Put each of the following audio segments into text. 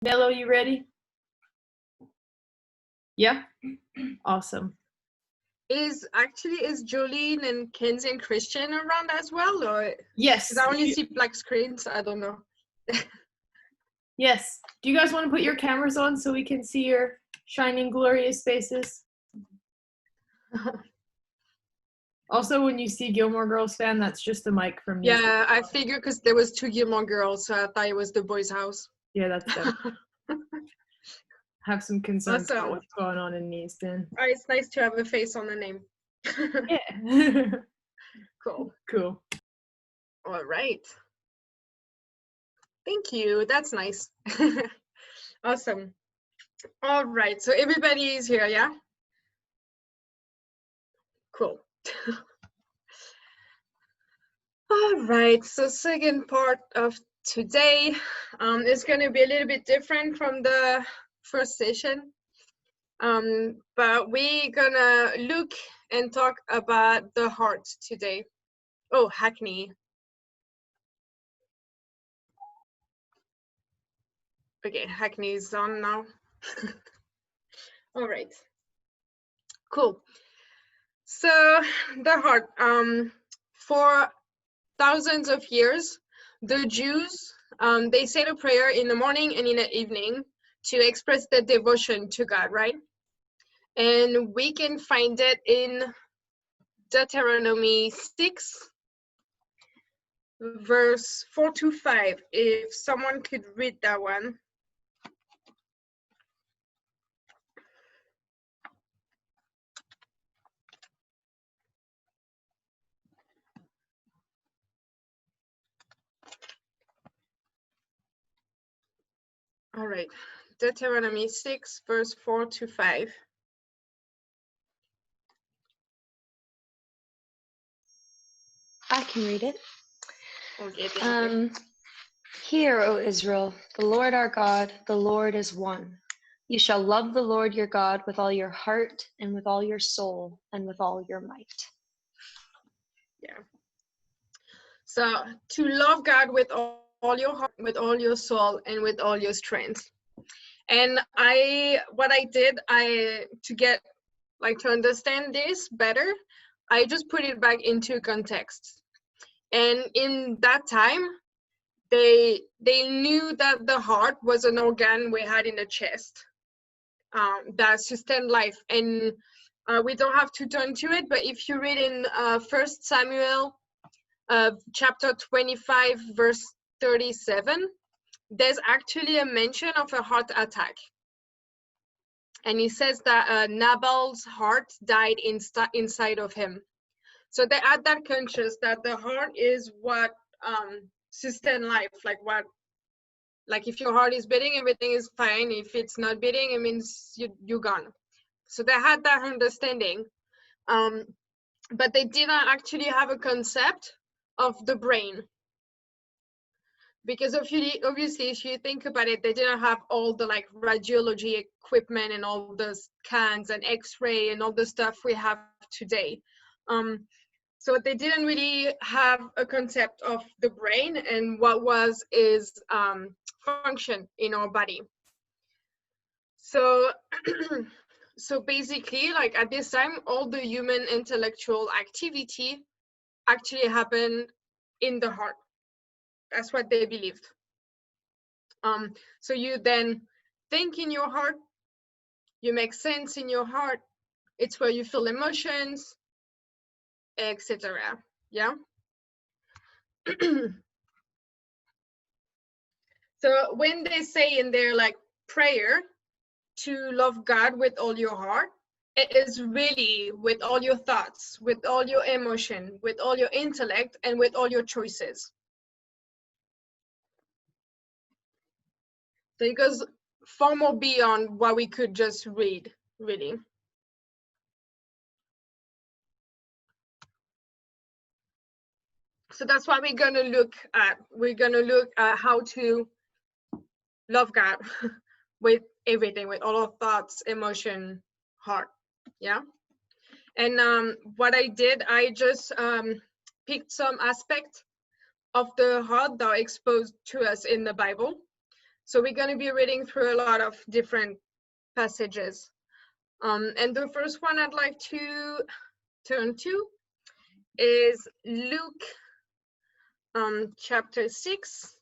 Melo, you ready? Yeah? Awesome. Is Jolene and Kenzie and Christian around as well, or? Yes. Because I only see black screens. I don't know. Yes. Do you guys want to put your cameras on so we can see your shining, glorious faces? Also, when you see Gilmore Girls fan, that's just the mic from music. Yeah, I figured because there was 2 Gilmore Girls, so I thought it was the boys' house. Yeah, that's them. Have some concerns about Awesome. what's going on in Easton. It's nice to have a face on the name. Yeah. Cool. Cool. All right. Thank you. That's nice. Awesome. All right. So everybody is here, yeah? Cool. All right. So second part of today is going to be a little bit different from the first session. But we're gonna look and talk about the heart today. Oh, Hackney. Okay, Hackney is on now. All right. Cool. So the heart. For thousands of years, the Jews they said a prayer in the morning and in the evening to express their devotion to God, right? And we can find it in Deuteronomy 6, verse 4 to 5. If someone could read that one. All right, Deuteronomy 6, verse 4 to 5. I can read it. Okay, thank you. Hear, O Israel, the Lord our God, the Lord is one. You shall love the Lord your God with all your heart and with all your soul and with all your might. Yeah. So to love God with all your heart, with all your soul, and with all your strength. And what I did, to understand this better, I just put it back into context. And in that time, they knew that the heart was an organ we had in the chest that sustained life. And we don't have to turn to it, but if you read in 1 Samuel chapter 25, verse 37, there's actually a mention of a heart attack. And he says that Nabal's heart died inside of him. So they had that conscious that the heart is what sustains life. Like if your heart is beating, everything is fine. If it's not beating, it means you're gone. So they had that understanding. But they didn't actually have a concept of the brain. Because obviously, if you think about it, they didn't have all the radiology equipment and all the scans and X-ray and all the stuff we have today. So they didn't really have a concept of the brain and what was its function in our body. So, so basically, at this time, all the human intellectual activity actually happened in the heart. That's what they believed. So you then think in your heart, you make sense in your heart. It's where you feel emotions, etc. Yeah. So when they say in their prayer to love God with all your heart, it is really with all your thoughts, with all your emotion, with all your intellect, and with all your choices. So it goes far more beyond what we could just read, really. So that's what we're gonna look at. We're gonna look at how to love God with everything, with all our thoughts, emotion, heart. Yeah. And what I did, I just picked some aspect of the heart that are exposed to us in the Bible. So we're going to be reading through a lot of different passages. And the first one I'd like to turn to is Luke chapter 6,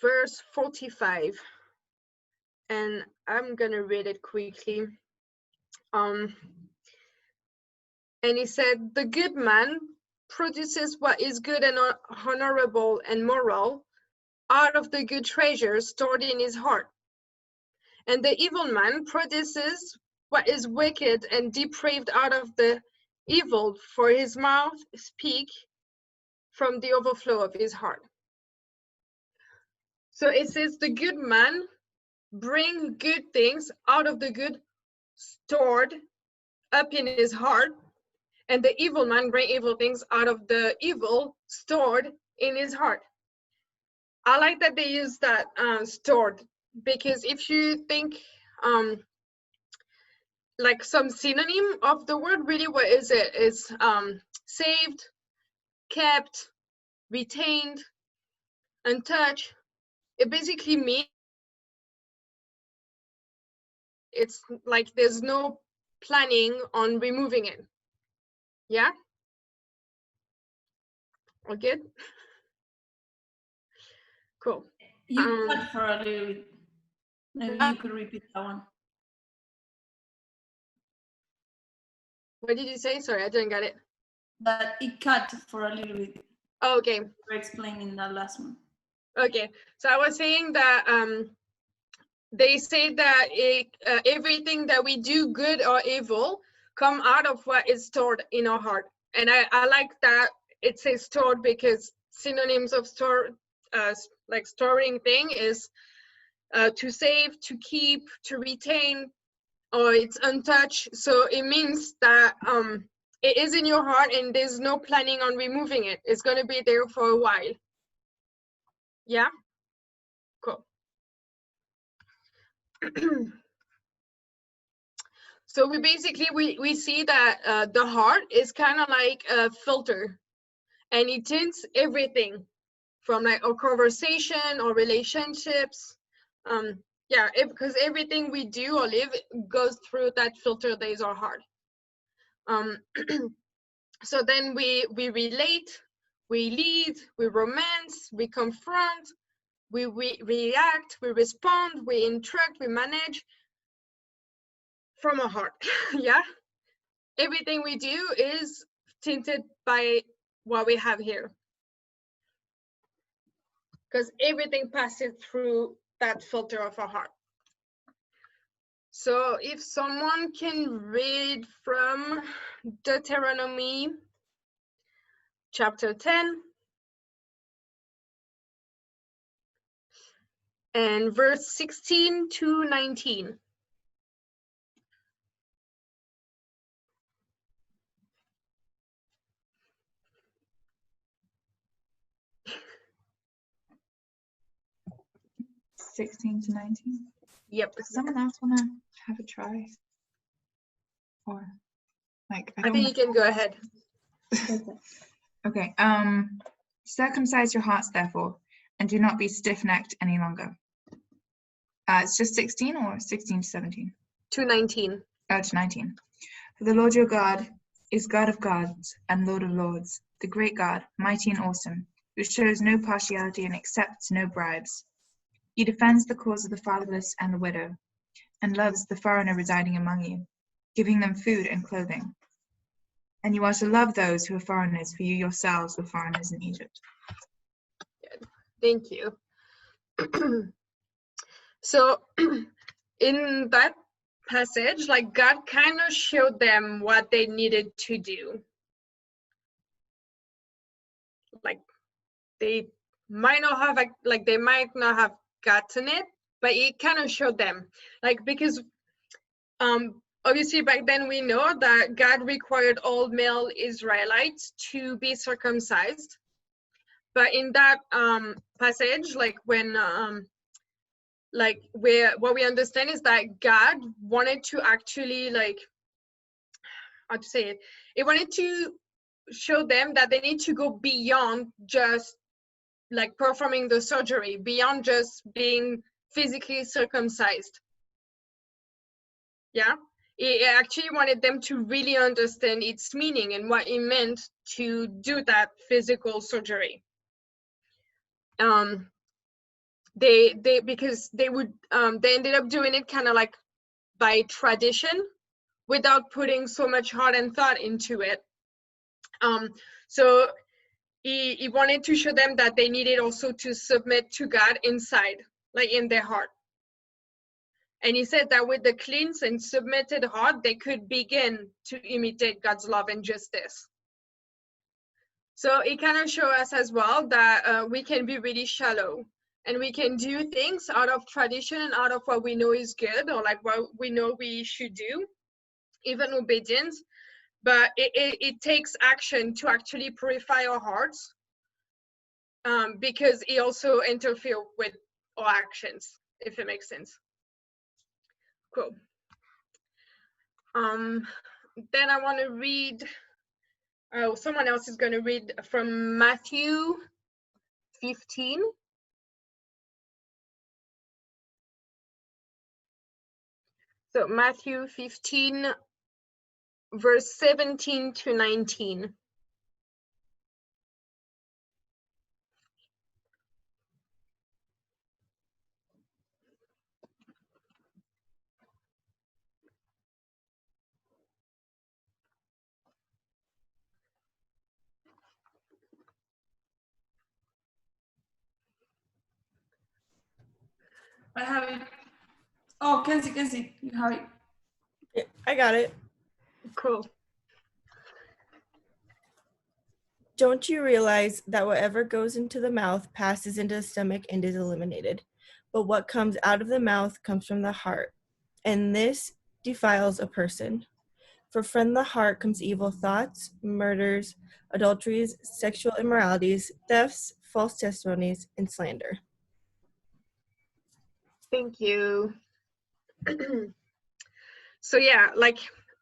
verse 45. And I'm going to read it quickly. And he said, "The good man produces what is good and honorable and moral out of the good treasure stored in his heart. And the evil man produces what is wicked and depraved out of the evil, for his mouth speak from the overflow of his heart." So it says the good man bring good things out of the good stored up in his heart, and the evil man bring evil things out of the evil stored in his heart. I like that they use that stored, because if you think like some synonym of the word, really what is it? It's saved, kept, retained, untouched. It basically means it's like there's no planning on removing it. Yeah? All good? Cool. You cut for a little bit. Maybe you could repeat that one. What did you say? Sorry, I didn't get it. That it cut for a little bit. Oh, okay. For explaining that last one. Okay. So I was saying that they say that everything that we do, good or evil, come out of what is stored in our heart. And I like that it says stored, because synonyms of store, like storing thing, is to save, to keep, to retain, or it's untouched. So it means that it is in your heart and there's no planning on removing it. It's going to be there for a while. Yeah? Cool. So we see that the heart is kind of like a filter, and it tints everything from like our conversation or relationships. Yeah, because everything we do or live goes through that filter that is our heart. So then we relate, we lead, we romance, we confront, we react, we respond, we interact, we manage from our heart. Yeah, everything we do is tinted by what we have here, because everything passes through that filter of our heart. So if someone can read from Deuteronomy chapter 10 and verse 16 to 19. (16 to 19). Yep. Does someone else want to have a try? Or like I think you can go ahead. Okay. Circumcise your hearts, therefore, and do not be stiff-necked any longer. It's just 16 or 16 to 17? To 19. Oh, to 19. For the Lord your God is God of gods and Lord of lords, the great God, mighty and awesome, who shows no partiality and accepts no bribes. He defends the cause of the fatherless and the widow, and loves the foreigner residing among you, giving them food and clothing. And you are to love those who are foreigners, for you yourselves were foreigners in Egypt. Good. Thank you. So in that passage, like God kind of showed them what they needed to do. Like they might not have they might not have gotten it, but it kind of showed them, like, because obviously back then we know that God required all male Israelites to be circumcised. But in that passage, like when what we understand is that God wanted to actually, like, how to say it, he wanted to show them that they need to go beyond just like performing the surgery beyond just being physically circumcised. Yeah, it actually wanted them to really understand its meaning and what it meant to do that physical surgery. They because they would they ended up doing it kind of like by tradition without putting so much heart and thought into it. So he wanted to show them that they needed also to submit to God inside, like in their heart. And he said that with the cleansed and submitted heart, they could begin to imitate God's love and justice. So it kind of shows us as well that we can be really shallow and we can do things out of tradition and out of what we know is good or like what we know we should do, even obedience. But it takes action to actually purify our hearts, because it also interferes with our actions, if it makes sense. Cool. Then I want to read, someone else is going to read from Matthew 15. So Matthew 15, verse 17 to 19. I have it. Oh, Kenzie, you have it. Yeah, I got it. Cool. Don't you realize that whatever goes into the mouth passes into the stomach and is eliminated? But what comes out of the mouth comes from the heart, and this defiles a person. For from the heart comes evil thoughts, murders, adulteries, sexual immoralities, thefts, false testimonies, and slander. Thank you. So yeah, like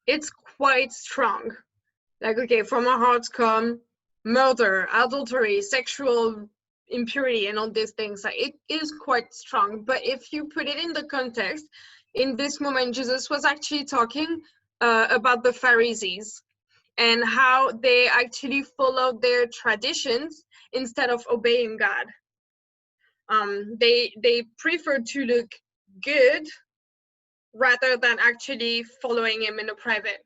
it's quite strong. Like, okay, from our hearts come murder, adultery, sexual impurity, and all these things. Like, it is quite strong. But if you put it in the context, in this moment, Jesus was actually talking about the Pharisees and how they actually followed their traditions instead of obeying God. They prefer to look good rather than actually following him in a private.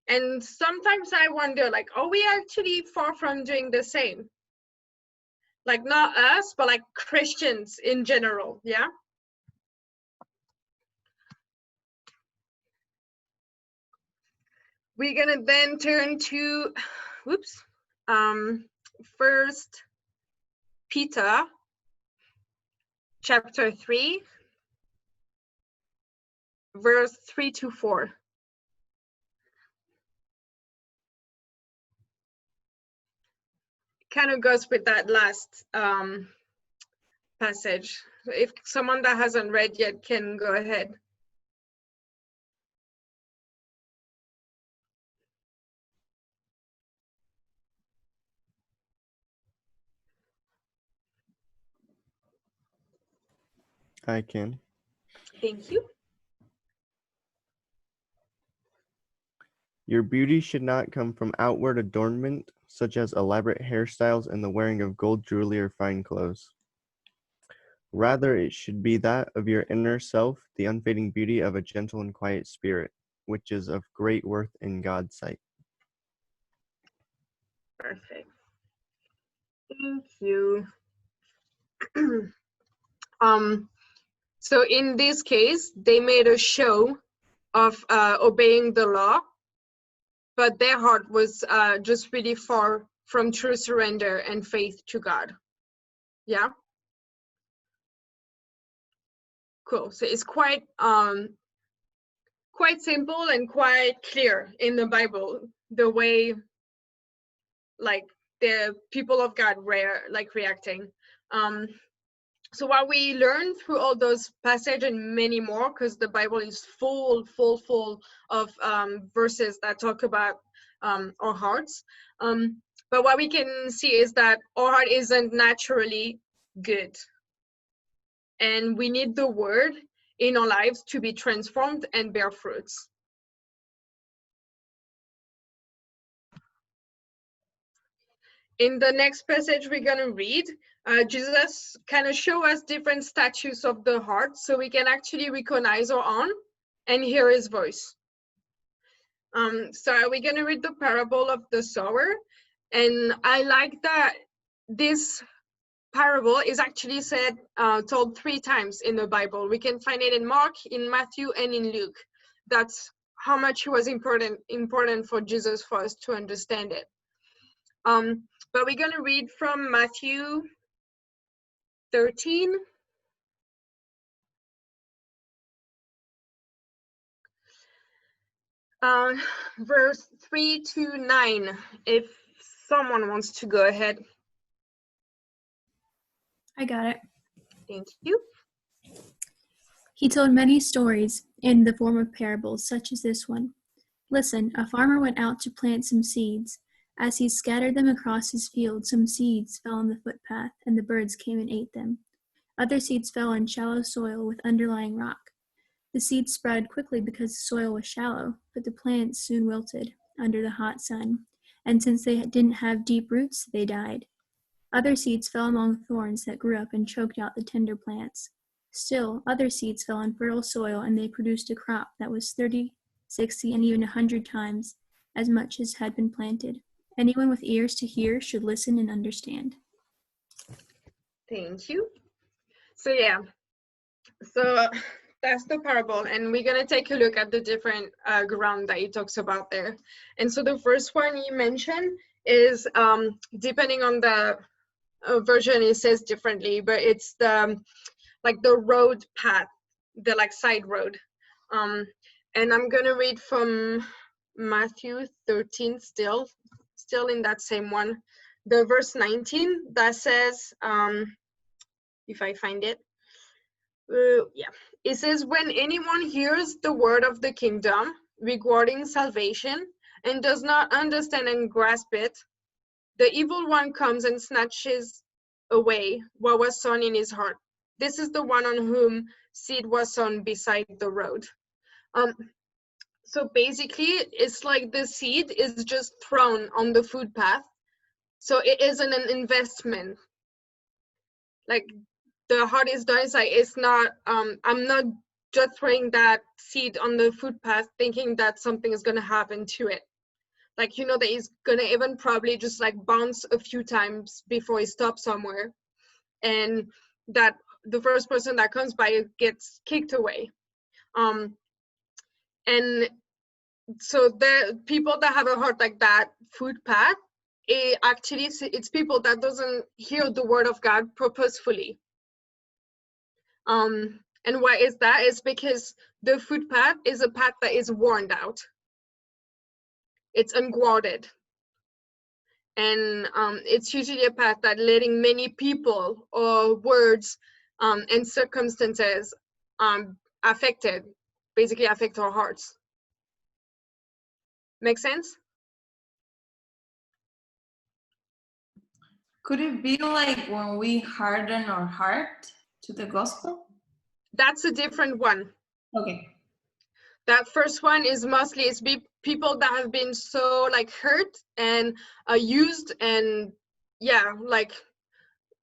And sometimes I wonder, like, are we actually far from doing the same? Like, not us, but like Christians in general, yeah? We're gonna then turn to, whoops, 1 Peter chapter 3, verse 3 to 4. Kind of goes with that last passage. If someone that hasn't read yet can go ahead. I can. Thank you. Your beauty should not come from outward adornment, such as elaborate hairstyles and the wearing of gold jewelry or fine clothes. Rather, it should be that of your inner self, the unfading beauty of a gentle and quiet spirit, which is of great worth in God's sight. Perfect. Thank you. So in this case, they made a show of obeying the law, but their heart was just really far from true surrender and faith to God. Yeah. Cool. So it's quite simple and quite clear in the Bible, the way like the people of God were like reacting. So what we learn through all those passages and many more, because the Bible is full of verses that talk about our hearts. But what we can see is that our heart isn't naturally good. And we need the word in our lives to be transformed and bear fruits. In the next passage we're going to read, Jesus kind of show us different statues of the heart so we can actually recognize our own and hear his voice. So we're going to read the parable of the sower. And I like that this parable is actually told 3 times in the Bible. We can find it in Mark, in Matthew, and in Luke. That's how much it was important for Jesus for us to understand it. But we're going to read from Matthew 13. Verse 3 to 9, if someone wants to go ahead. I got it. Thank you. He told many stories in the form of parables, such as this one. Listen, a farmer went out to plant some seeds. As he scattered them across his field, some seeds fell on the footpath, and the birds came and ate them. Other seeds fell on shallow soil with underlying rock. The seeds spread quickly because the soil was shallow, but the plants soon wilted under the hot sun, and since they didn't have deep roots, they died. Other seeds fell among thorns that grew up and choked out the tender plants. Still, other seeds fell on fertile soil, and they produced a crop that was 30, 60, and even 100 times as much as had been planted. Anyone with ears to hear should listen and understand. Thank you. So yeah, so that's the parable, and we're going to take a look at the different ground that he talks about there. And so the first one he mentioned is, depending on the version, it says differently, but it's the road path, the side road. And I'm going to read from Matthew 13 still in that same one. The verse 19 that says, if I find it, yeah, it says, when anyone hears the word of the kingdom regarding salvation and does not understand and grasp it, the evil one comes and snatches away what was sown in his heart. This is the one on whom seed was sown beside the road. So basically, it's like the seed is just thrown on the footpath. So it isn't an investment. Like the heart is done, it's not, I'm not just throwing that seed on the footpath thinking that something is going to happen to it. That it's going to even probably just bounce a few times before it stops somewhere. And that the first person that comes by gets kicked away. And so the people that have a heart like that footpath, it's people that doesn't hear the word of God purposefully. And why is that? It's because the footpath is a path that is worn out. It's unguarded. And it's usually a path that letting many people or words and circumstances affect our hearts. Make sense? Could it be like when we harden our heart to the gospel? That's a different one. Okay. That first one is mostly people that have been so hurt and used and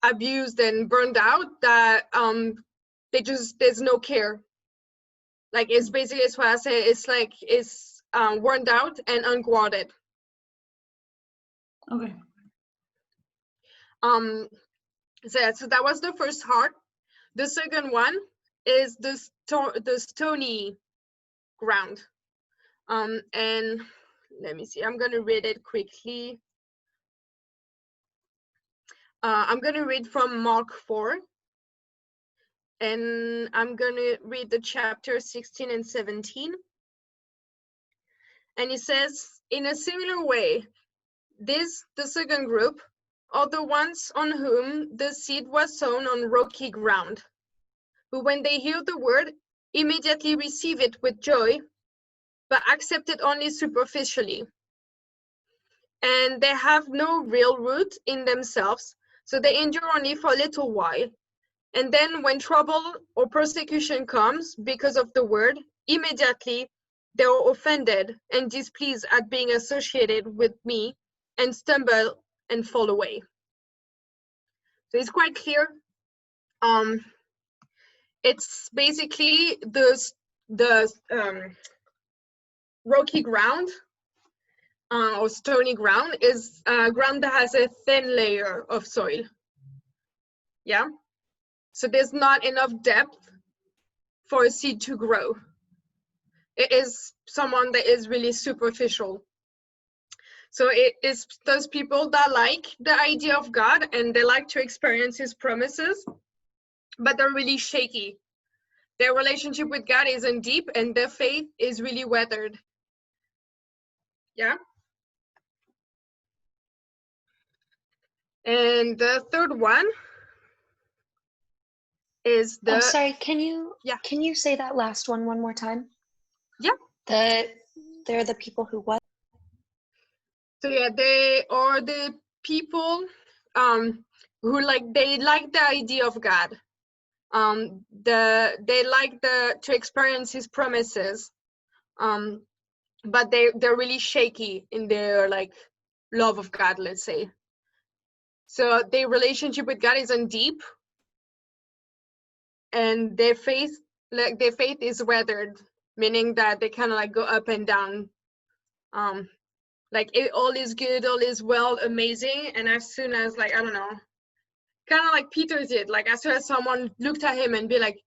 abused and burned out that there's no care. It's basically, it's what I say, it's worn out and unguarded. Okay. So that was the first heart. The second one is the stony ground. And let me see, I'm going to read it quickly. I'm going to read from Mark 4. And I'm going to read the chapter 16 and 17. And it says, in a similar way, the second group, are the ones on whom the seed was sown on rocky ground, who when they hear the word, immediately receive it with joy, but accept it only superficially. and they have no real root in themselves, so they endure only for a little while. And then when trouble or persecution comes because of the word, immediately they are offended and displeased at being associated with me and stumble and fall away. So it's quite clear. It's basically the rocky ground or stony ground is ground that has a thin layer of soil. Yeah. So there's not enough depth for a seed to grow. It is someone that is really superficial. So it is those people that like the idea of God and they like to experience his promises, but they're really shaky. Their relationship with God isn't deep and their faith is really weathered. Yeah. And the third one is the sorry, can you say that last one more time? Yeah. They're the people who what? So yeah, they are the people who they like the idea of God. They like to experience his promises. But they're really shaky in their love of God, let's say. So their relationship with God isn't deep, and their faith is weathered, meaning that they kind of go up and down. All is good, all is well, amazing, and as soon as I don't know, kind of like Peter did, as soon as someone looked at him and be like,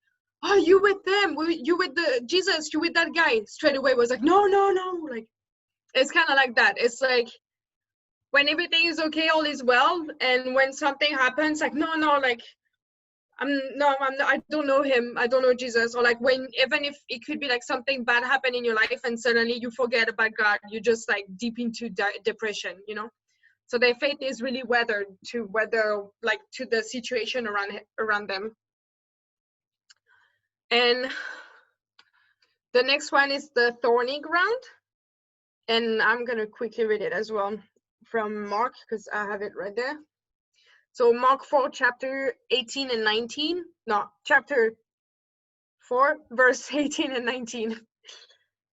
"Oh, you with them? You with the Jesus? You with that guy?" Straight away was like, "No, no, no!" It's kind of like that. It's like when everything is okay, all is well, and when something happens, no, no, I'm not, I don't know him, I don't know Jesus, or when even if it could be something bad happen in your life and suddenly you forget about God, you just deep into depression, So their faith is really weathered to to the situation around them. And the next one is the thorny ground, and I'm gonna quickly read it as well from Mark because I have it right there. So Mark 4, chapter 18 and 19. No, chapter 4, verse 18 and 19.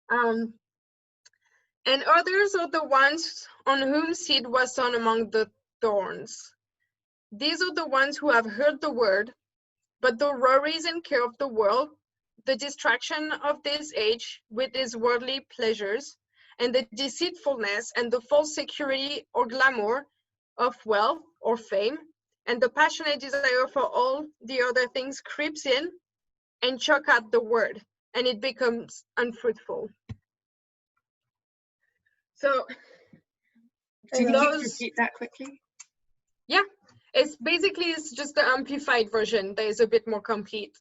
And others are the ones on whom seed was sown among the thorns. These are the ones who have heard the word, but the worries and care of the world, the distraction of this age with its worldly pleasures, and the deceitfulness and the false security or glamour of wealth or fame, and the passionate desire for all the other things creeps in and choke out the word, and it becomes unfruitful. So, can you repeat that quickly? Yeah, it's just the amplified version that is a bit more complete.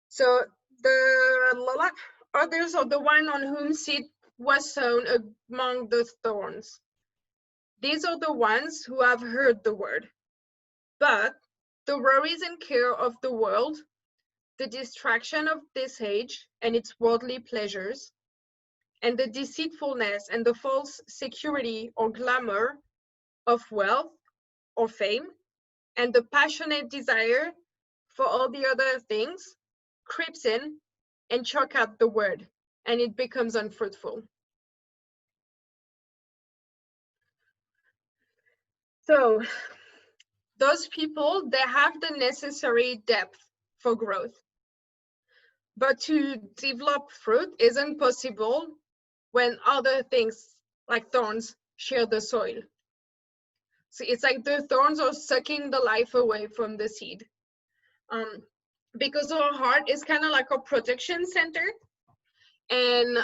So the others are the one on whom seed was sown among the thorns. These are the ones who have heard the word, but the worries and care of the world, the distraction of this age and its worldly pleasures, and the deceitfulness and the false security or glamour of wealth or fame, and the passionate desire for all the other things creeps in and choke out the word, and it becomes unfruitful. So those people, they have the necessary depth for growth, but to develop fruit isn't possible when other things like thorns share the soil. So it's the thorns are sucking the life away from the seed. Because our heart is kind of like a protection center, and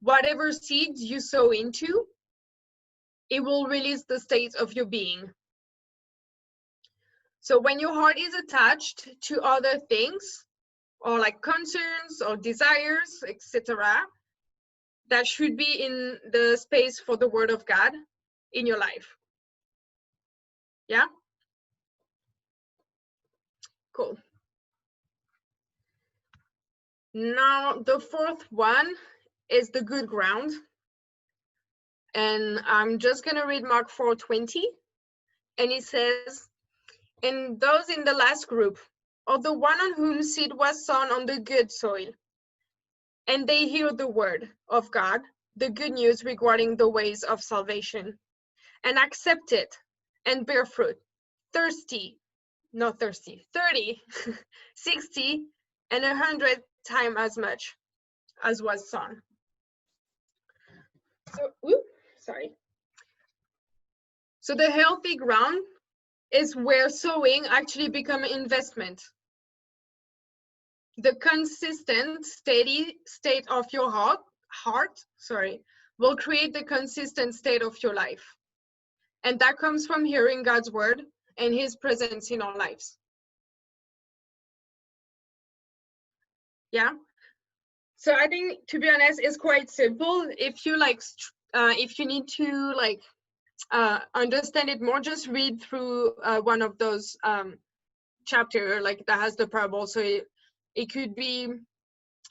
whatever seeds you sow into, it will release the state of your being. So when your heart is attached to other things, or concerns or desires, etc., that should be in the space for the word of God in your life. Yeah? Cool. Now, the fourth one is the good ground. And I'm just going to read Mark 4:20. And it says, and those in the last group are the one on whom seed was sown on the good soil. And they hear the word of God, the good news regarding the ways of salvation, and accept it and bear fruit. 30, 60, and 100 times as much as was sown. So the healthy ground is where sowing actually become investment. The consistent, steady state of your heart, will create the consistent state of your life. And that comes from hearing God's word and his presence in our lives. Yeah. So I think, to be honest, it's quite simple. If you if you need to understand it more, just read through one of those chapter that has the parable. So it could be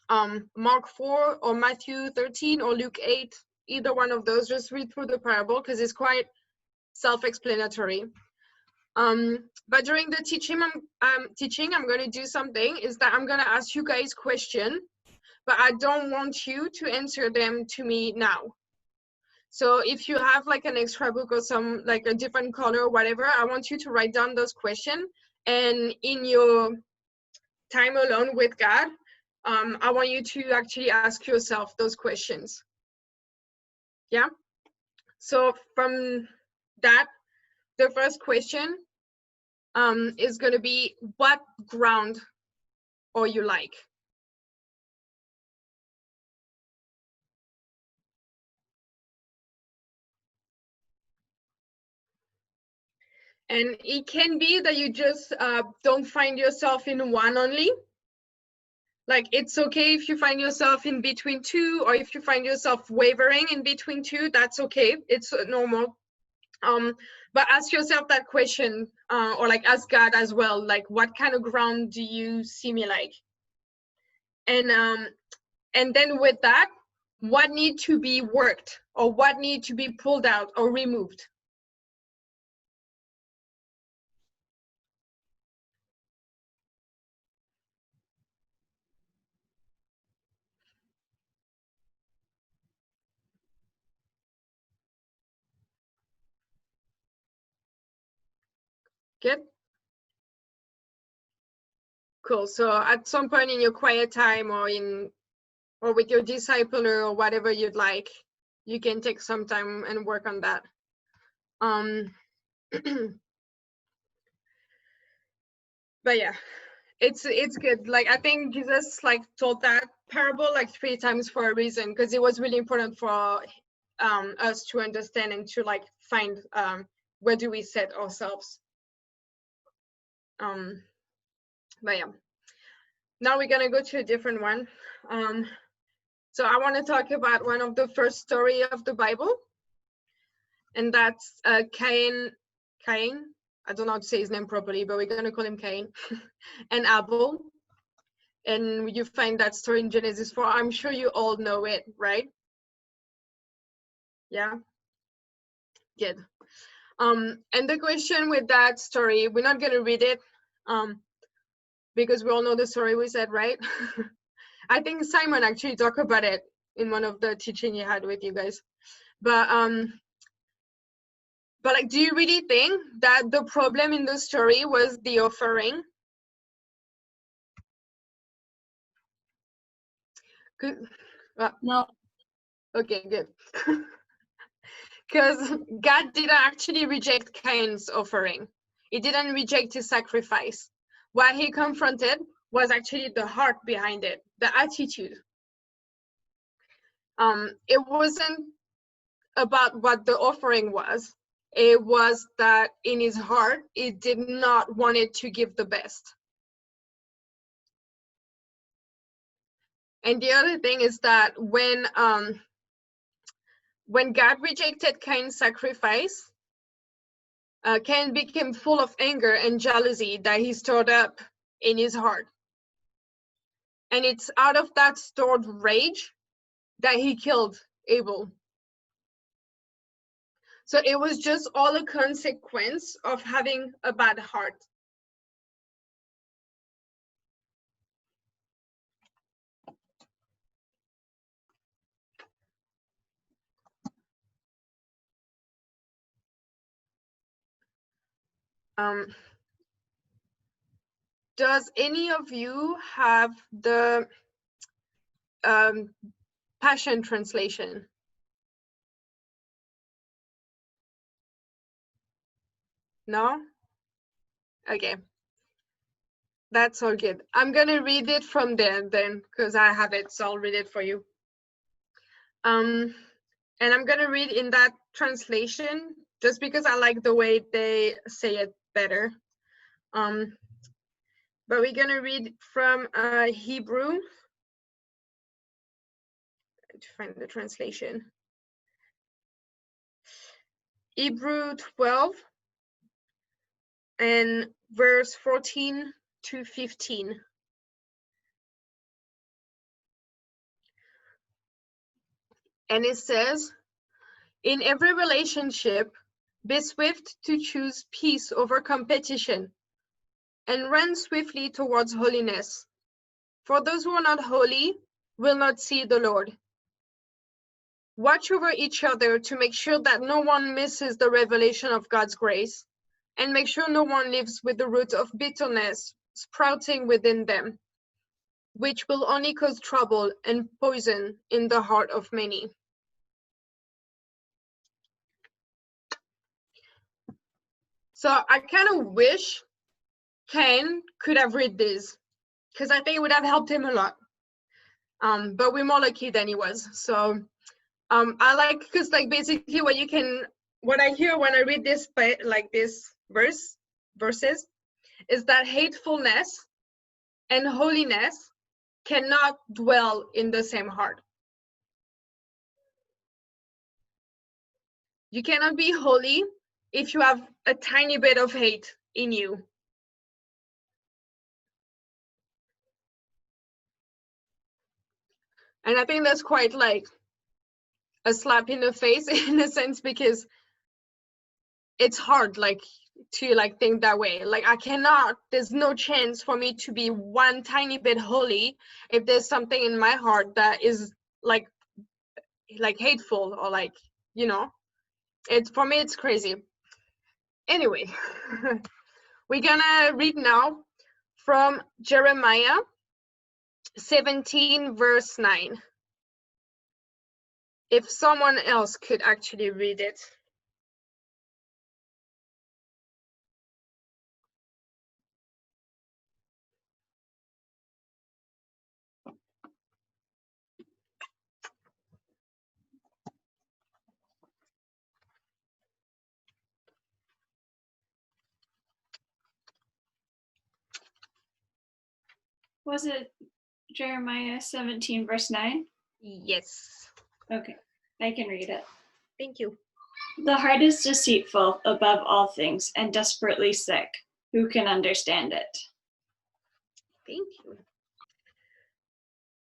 Mark 4 or Matthew 13 or Luke 8, either one of those. Just read through the parable because it's quite self-explanatory. But during the teaching, I'm going to do something is that I'm going to ask you guys questions, but I don't want you to answer them to me now. So if you have an extra book or some a different color or whatever, I want you to write down those questions, and in your time alone with God, I want you to actually ask yourself those questions. Yeah. So from that, the first question is going to be, what ground are you like? And it can be that you just don't find yourself in one only. It's okay if you find yourself in between two, or if you find yourself wavering in between two, that's okay. It's normal. But ask yourself that question, or ask God as well, what kind of ground do you see me like? And then with that, what need to be worked, or what need to be pulled out or removed? Good. Cool. So at some point in your quiet time, or with your discipler, or whatever you'd like, you can take some time and work on that. But yeah, it's good. I think Jesus told that parable 3 times for a reason, because it was really important for us to understand and to find where do we set ourselves. But yeah, now we're gonna go to a different one. So I want to talk about one of the first story of the Bible, and that's Cain. I don't know how to say his name properly, but we're gonna call him Cain, and Abel. And you find that story in Genesis 4. I'm sure you all know it, right? Yeah. Good. And the question with that story, we're not gonna read it, because we all know the story we said, right? I think Simon actually talked about it in one of the teaching he had with you guys. But do you really think that the problem in the story was the offering? Good. No. Okay, good. Because God didn't actually reject Cain's offering. He didn't reject his sacrifice. What he confronted was actually the heart behind it, the attitude. It wasn't about what the offering was. It was that in his heart, he did not want it to give the best. And the other thing is that when God rejected Cain's sacrifice, Cain became full of anger and jealousy that he stored up in his heart. And it's out of that stored rage that he killed Abel. So it was just all a consequence of having a bad heart. Does any of you have the Passion Translation? No? Okay. That's all good. I'm gonna read it from there then, because I have it, so I'll read it for you. And I'm gonna read in that translation just because I like the way they say it better. But we're gonna read from Hebrew to find the translation. Hebrew 12 and verse 14 to 15. And it says, in every relationship, be swift to choose peace over competition and run swiftly towards holiness. For those who are not holy will not see the Lord. Watch over each other to make sure that no one misses the revelation of God's grace, and make sure no one lives with the root of bitterness sprouting within them, which will only cause trouble and poison in the heart of many. So I kind of wish Cain could have read this, because I think it would have helped him a lot. But we're more lucky than he was. So I like, because like basically what I hear when I read this, like this verses, is that hatefulness and holiness cannot dwell in the same heart. You cannot be holy if you have a tiny bit of hate in you. And I think that's quite like a slap in the face in a sense, because it's hard like to like think that way. Like there's no chance for me to be one tiny bit holy if there's something in my heart that is like hateful, or like, you know, for me it's crazy. Anyway, we're gonna read now from Jeremiah 17 verse 9. If someone else could actually read it. Was it Jeremiah 17 verse 9? Yes. Okay, I can read it. Thank you. The heart is deceitful above all things and desperately sick. Who can understand it? Thank you.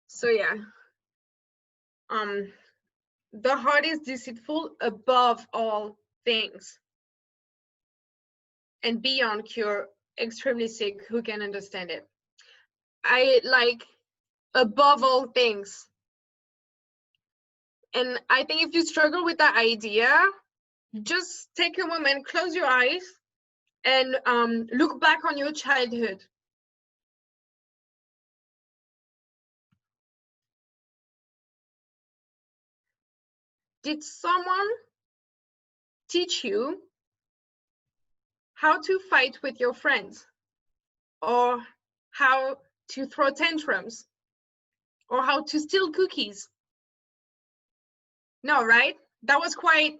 So yeah, the heart is deceitful above all things and beyond cure, extremely sick. Who can understand it? I like above all things. And I think if you struggle with that idea, just take a moment, close your eyes, and look back on your childhood. Did someone teach you how to fight with your friends, or how to throw tantrums, or how to steal cookies? No, right? That was quite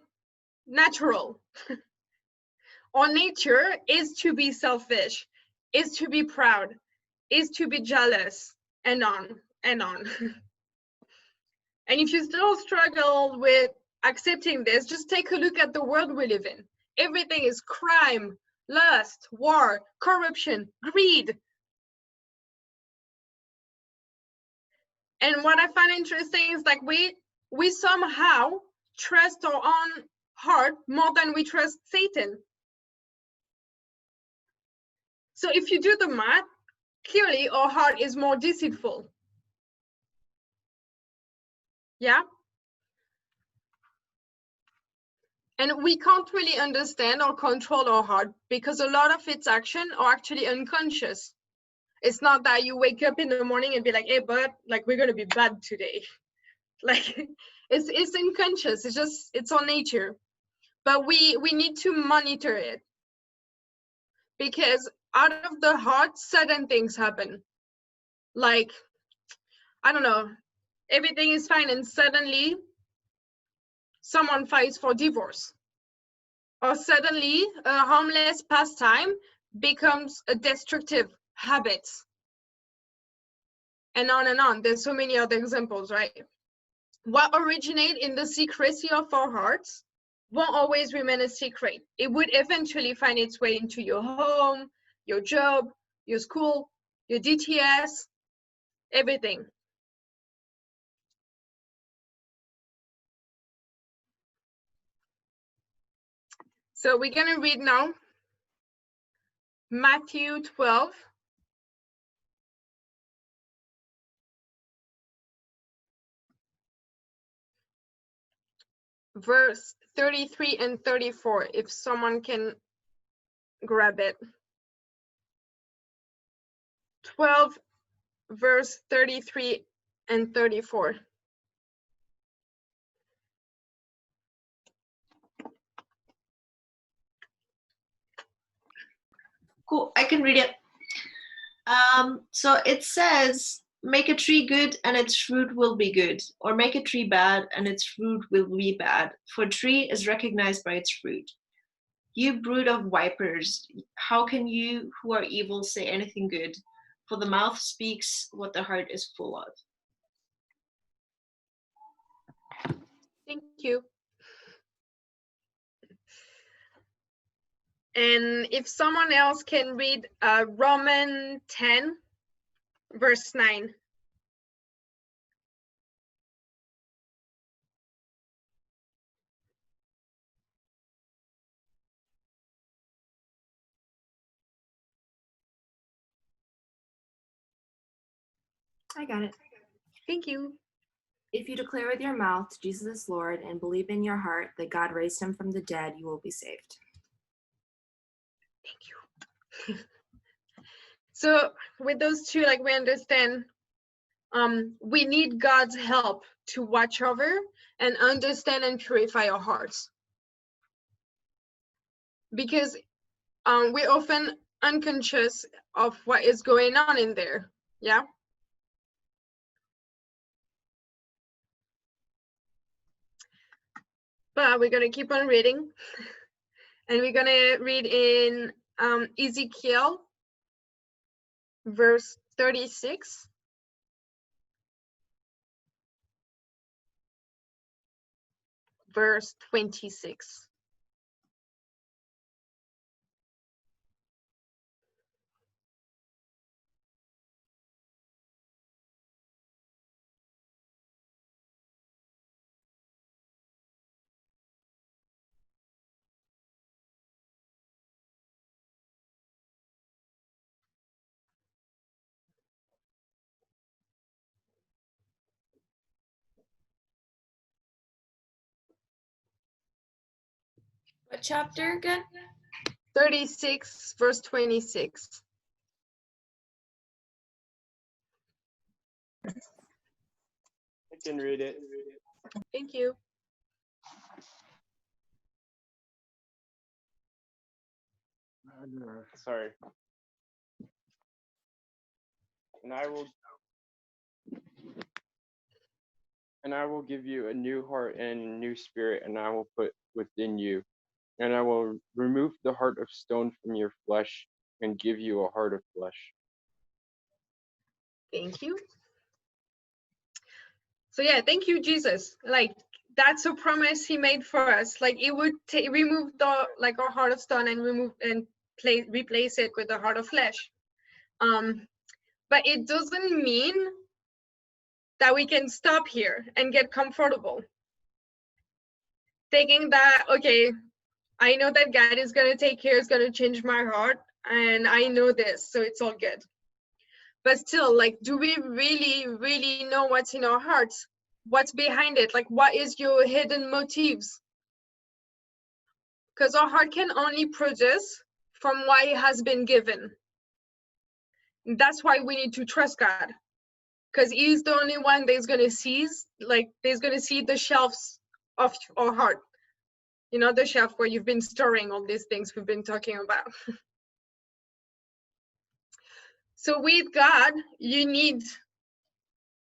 natural. Our nature is to be selfish, is to be proud, is to be jealous, and on and on. And if you still struggle with accepting this, just take a look at the world we live in. Everything is crime, lust, war, corruption, greed. And what I find interesting is like we we somehow trust our own heart more than we trust Satan. So if you do the math, clearly our heart is more deceitful. Yeah? And we can't really understand or control our heart because a lot of its action are actually unconscious. It's not that you wake up in the morning and be like, hey, bud, like we're gonna be bad today. Like it's unconscious. It's our nature. But we need to monitor it. Because out of the heart, sudden things happen. Like, I don't know, everything is fine and suddenly someone files for divorce. Or suddenly a harmless pastime becomes a destructive habit. And on and on. There's so many other examples, right? What originates in the secrecy of our hearts won't always remain a secret. It would eventually find its way into your home, your job, your school, your DTS, everything. So we're going to read now Matthew 12. Verse 33 and 34, if someone can grab it. 12, verse 33 and 34. Cool, I can read it. So it says, make a tree good and its fruit will be good, or make a tree bad and its fruit will be bad, for a tree is recognized by its fruit. You brood of vipers, how can you who are evil say anything good? For the mouth speaks what the heart is full of. Thank you. And if someone else can read Romans 10, verse 9. I got it. Thank you. If you declare with your mouth Jesus is Lord and believe in your heart that God raised him from the dead, you will be saved. Thank you. So with those two, like we understand, we need God's help to watch over and understand and purify our hearts. Because we're often unconscious of what is going on in there. Yeah. But we're gonna keep on reading. And we're gonna read in Ezekiel, verse 36. Verse 26. What chapter again? 36, verse 26. I can read it. Thank you. Sorry. And I will give you a new heart and a new spirit, and I will put within you. And I will remove the heart of stone from your flesh and give you a heart of flesh. Thank you. So yeah, thank you, Jesus. Like that's a promise he made for us. Like it would remove the our heart of stone and replace it with a heart of flesh. But it doesn't mean that we can stop here and get comfortable. Thinking that, okay, I know that God is going to take care, is going to change my heart, and I know this, so it's all good. But still, like, do we really, really know what's in our hearts? What's behind it? Like, what is your hidden motives? Because our heart can only produce from what it has been given. That's why we need to trust God, because He's the only one that's going to see, like, there's going to see the shelves of our heart. You know, the shelf where you've been storing all these things we've been talking about. So with God, you need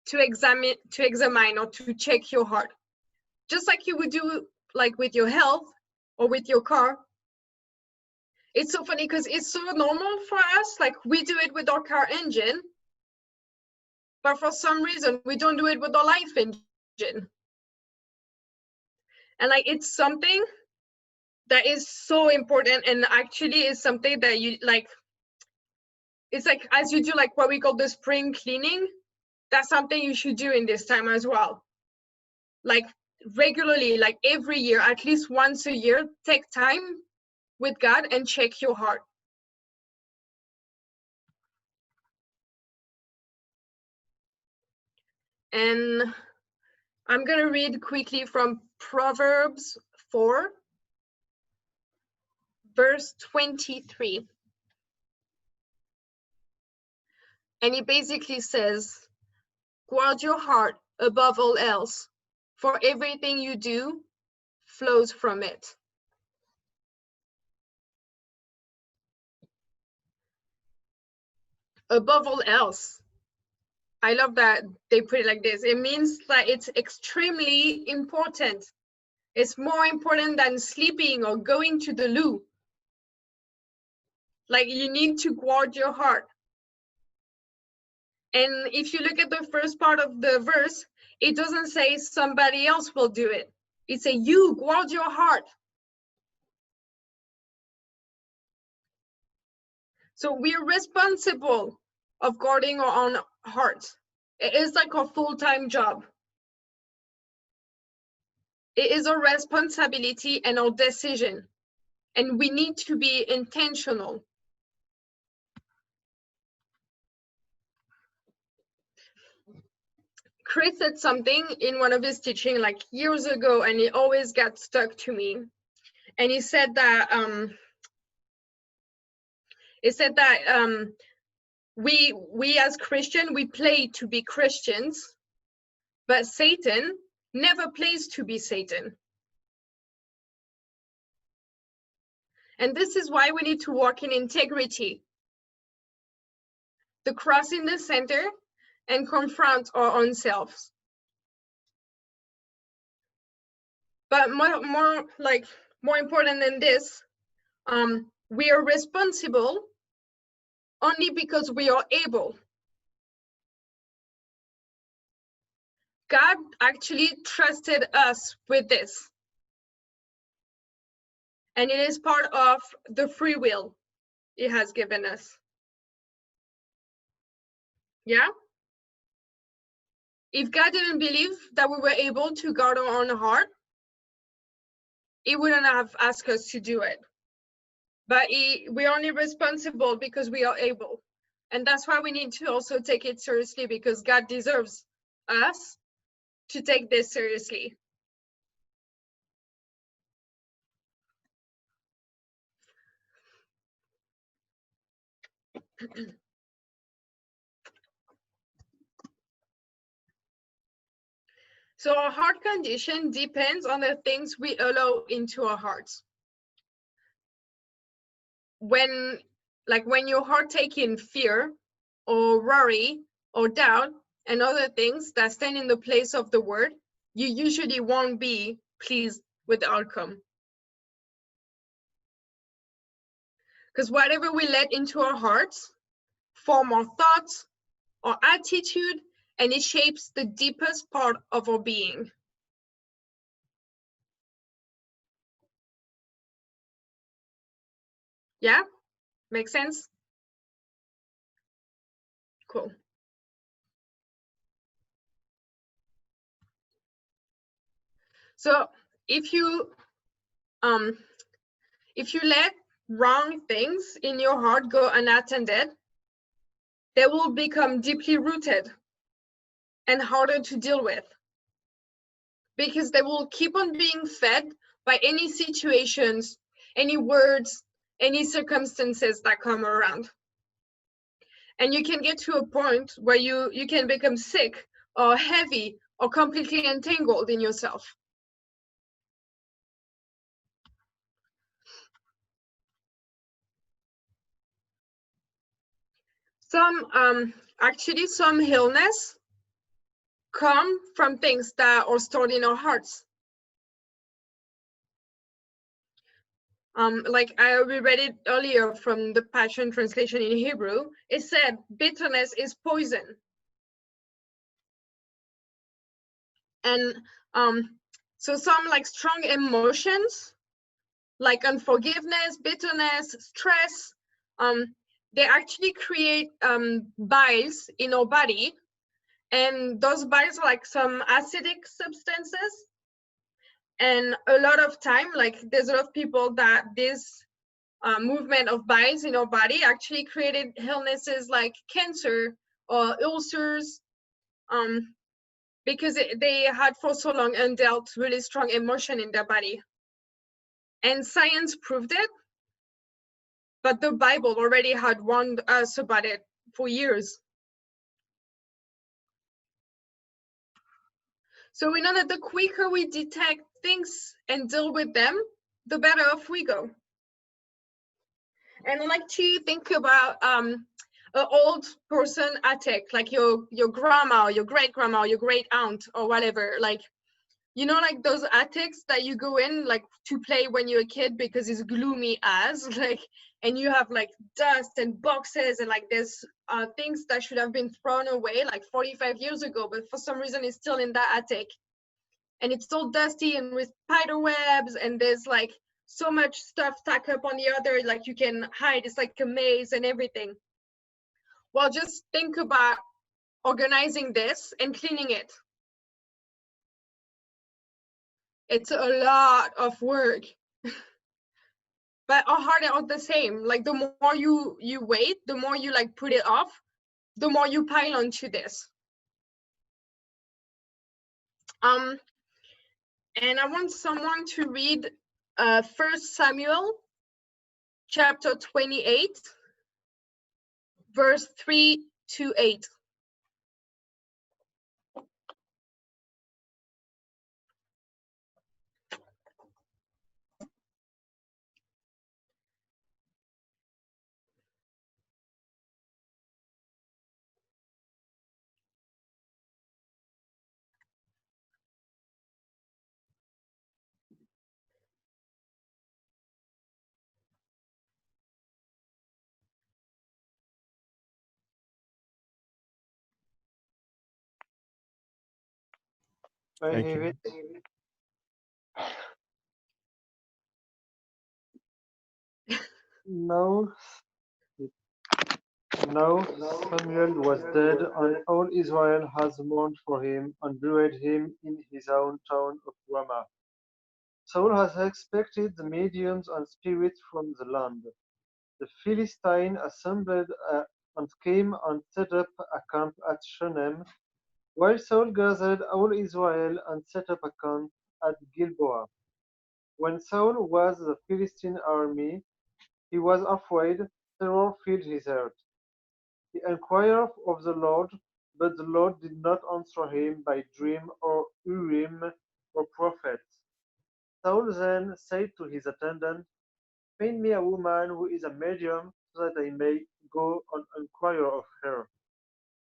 to examine or to check your heart, just like you would do like with your health or with your car. It's so funny because it's so normal for us, like we do it with our car engine, but for some reason we don't do it with our life engine. And like, it's something that is so important, and actually is something that you like, it's like, as you do like what we call the spring cleaning, that's something you should do in this time as well. Like regularly, like every year, at least once a year, take time with God and check your heart. And I'm going to read quickly from Proverbs 4, verse 23. And it basically says, guard your heart above all else, for everything you do flows from it. Above all else. I love that they put it like this. It means that it's extremely important. It's more important than sleeping or going to the loo. Like, you need to guard your heart. And if you look at the first part of the verse, it doesn't say somebody else will do it. It says you guard your heart. So we're responsible of guarding our own hearts. It is like a full-time job. It is a responsibility and our decision. And we need to be intentional. Chris said something in one of his teaching like years ago, and it always got stuck to me. And he said that we as Christian, we play to be Christians, but Satan never plays to be Satan. And this is why we need to walk in integrity. The cross in the center, and confront our own selves. But more important than this, we are responsible only because we are able. God actually trusted us with this. And it is part of the free will He has given us. Yeah? If God didn't believe that we were able to guard our own heart, He wouldn't have asked us to do it. But we're only responsible because we are able. And that's why we need to also take it seriously, because God deserves us to take this seriously. So our heart condition depends on the things we allow into our hearts. When your heart takes in fear or worry or doubt and other things that stand in the place of the word, you usually won't be pleased with the outcome. Because whatever we let into our hearts form our thoughts, our attitude, and it shapes the deepest part of our being. Yeah? Make sense? Cool. So if you let wrong things in your heart go unattended, they will become deeply rooted and harder to deal with, because they will keep on being fed by any situations, any words, any circumstances that come around. And you can get to a point where you can become sick or heavy or completely entangled in yourself. Actually, some illness come from things that are stored in our hearts. Like we read it earlier from the Passion Translation in Hebrew, it said bitterness is poison. And so some like strong emotions, like unforgiveness, bitterness, stress, they actually create biles in our body. And those biles are like some acidic substances. And a lot of time, like there's a lot of people that this movement of biles in our body actually created illnesses like cancer or ulcers, because they had for so long undealt really strong emotion in their body. And science proved it, but the Bible already had warned us about it for years. So we know that the quicker we detect things and deal with them, the better off we go. And I like to think about an old person attic, like your grandma, or your great grandma, or your great aunt, or whatever. Like, you know, like those attics that you go in like to play when you're a kid because it's gloomy as like, and you have like dust and boxes and like there's things that should have been thrown away like 45 years ago, but for some reason it's still in that attic. And it's all dusty and with spider webs, and there's like so much stuff stacked up on the other, like you can hide. It's like a maze and everything. Well, just think about organizing this and cleaning it. It's a lot of work. But our heart are the same. Like the more you wait, the more you like put it off, the more you pile onto this. And I want someone to read 1 Samuel chapter 28, verse 3 to 8. I Thank have you. it. Now, now Samuel was dead, and all Israel has mourned for him and buried him in his own town of Ramah. Saul has expected the mediums and spirits from the land. The Philistines assembled and came and set up a camp at Shunem, while Saul gathered all Israel and set up a camp at Gilboa. When Saul was the Philistine army, he was afraid. Terror filled his heart. He inquired of the Lord, but the Lord did not answer him by dream or Urim or prophet. Saul then said to his attendant, "Find me a woman who is a medium, so that I may go and inquire of her."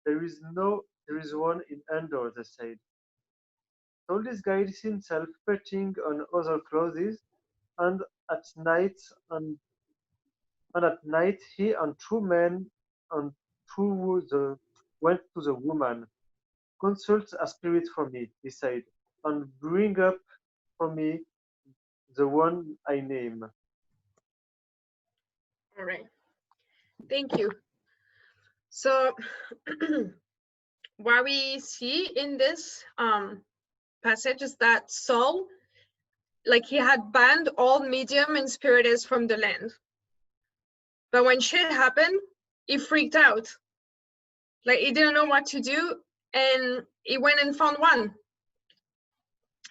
There is one in Endor, they said. Saul disguised himself, putting on other clothes, and at night and at night he and two men and went to the woman. "Consult a spirit for me," he said, "and bring up for me the one I name." All right. Thank you. So what we see in this passage is that Saul like he had banned all medium and spiritists from the land. But when shit happened, he freaked out. Like he didn't know what to do, and he went and found one.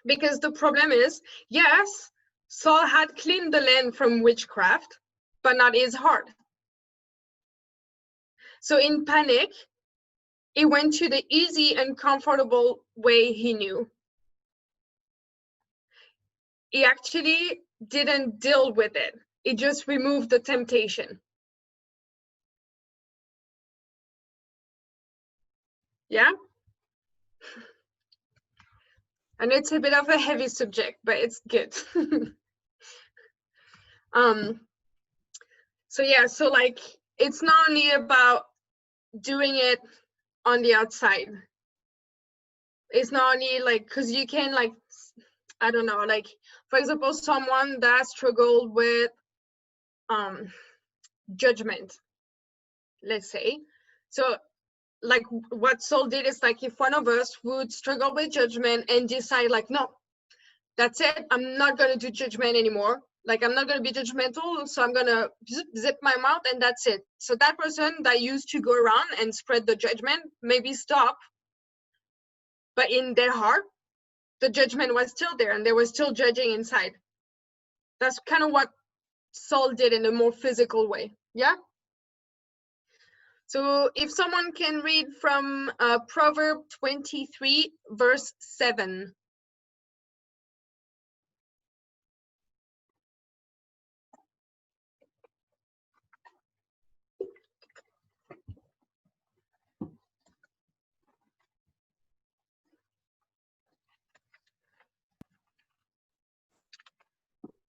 Because the problem is, yes, Saul had cleaned the land from witchcraft, but not his heart. So in panic, he went to the easy and comfortable way he knew. He actually didn't deal with it. He just removed the temptation. Yeah? I know it's a bit of a heavy subject, but it's good. So yeah, so like, it's not only about doing it on the outside. It's not only like, because you can like, I don't know, like, for example, someone that struggled with judgment, let's say. So like what Saul did is like, if one of us would struggle with judgment and decide like, no, that's it, I'm not going to do judgment anymore. Like, I'm not going to be judgmental, so I'm going to zip my mouth and that's it. So that person that used to go around and spread the judgment maybe stop, but in their heart, the judgment was still there and they were still judging inside. That's kind of what Saul did in a more physical way. Yeah? So if someone can read from Proverb 23, verse 7.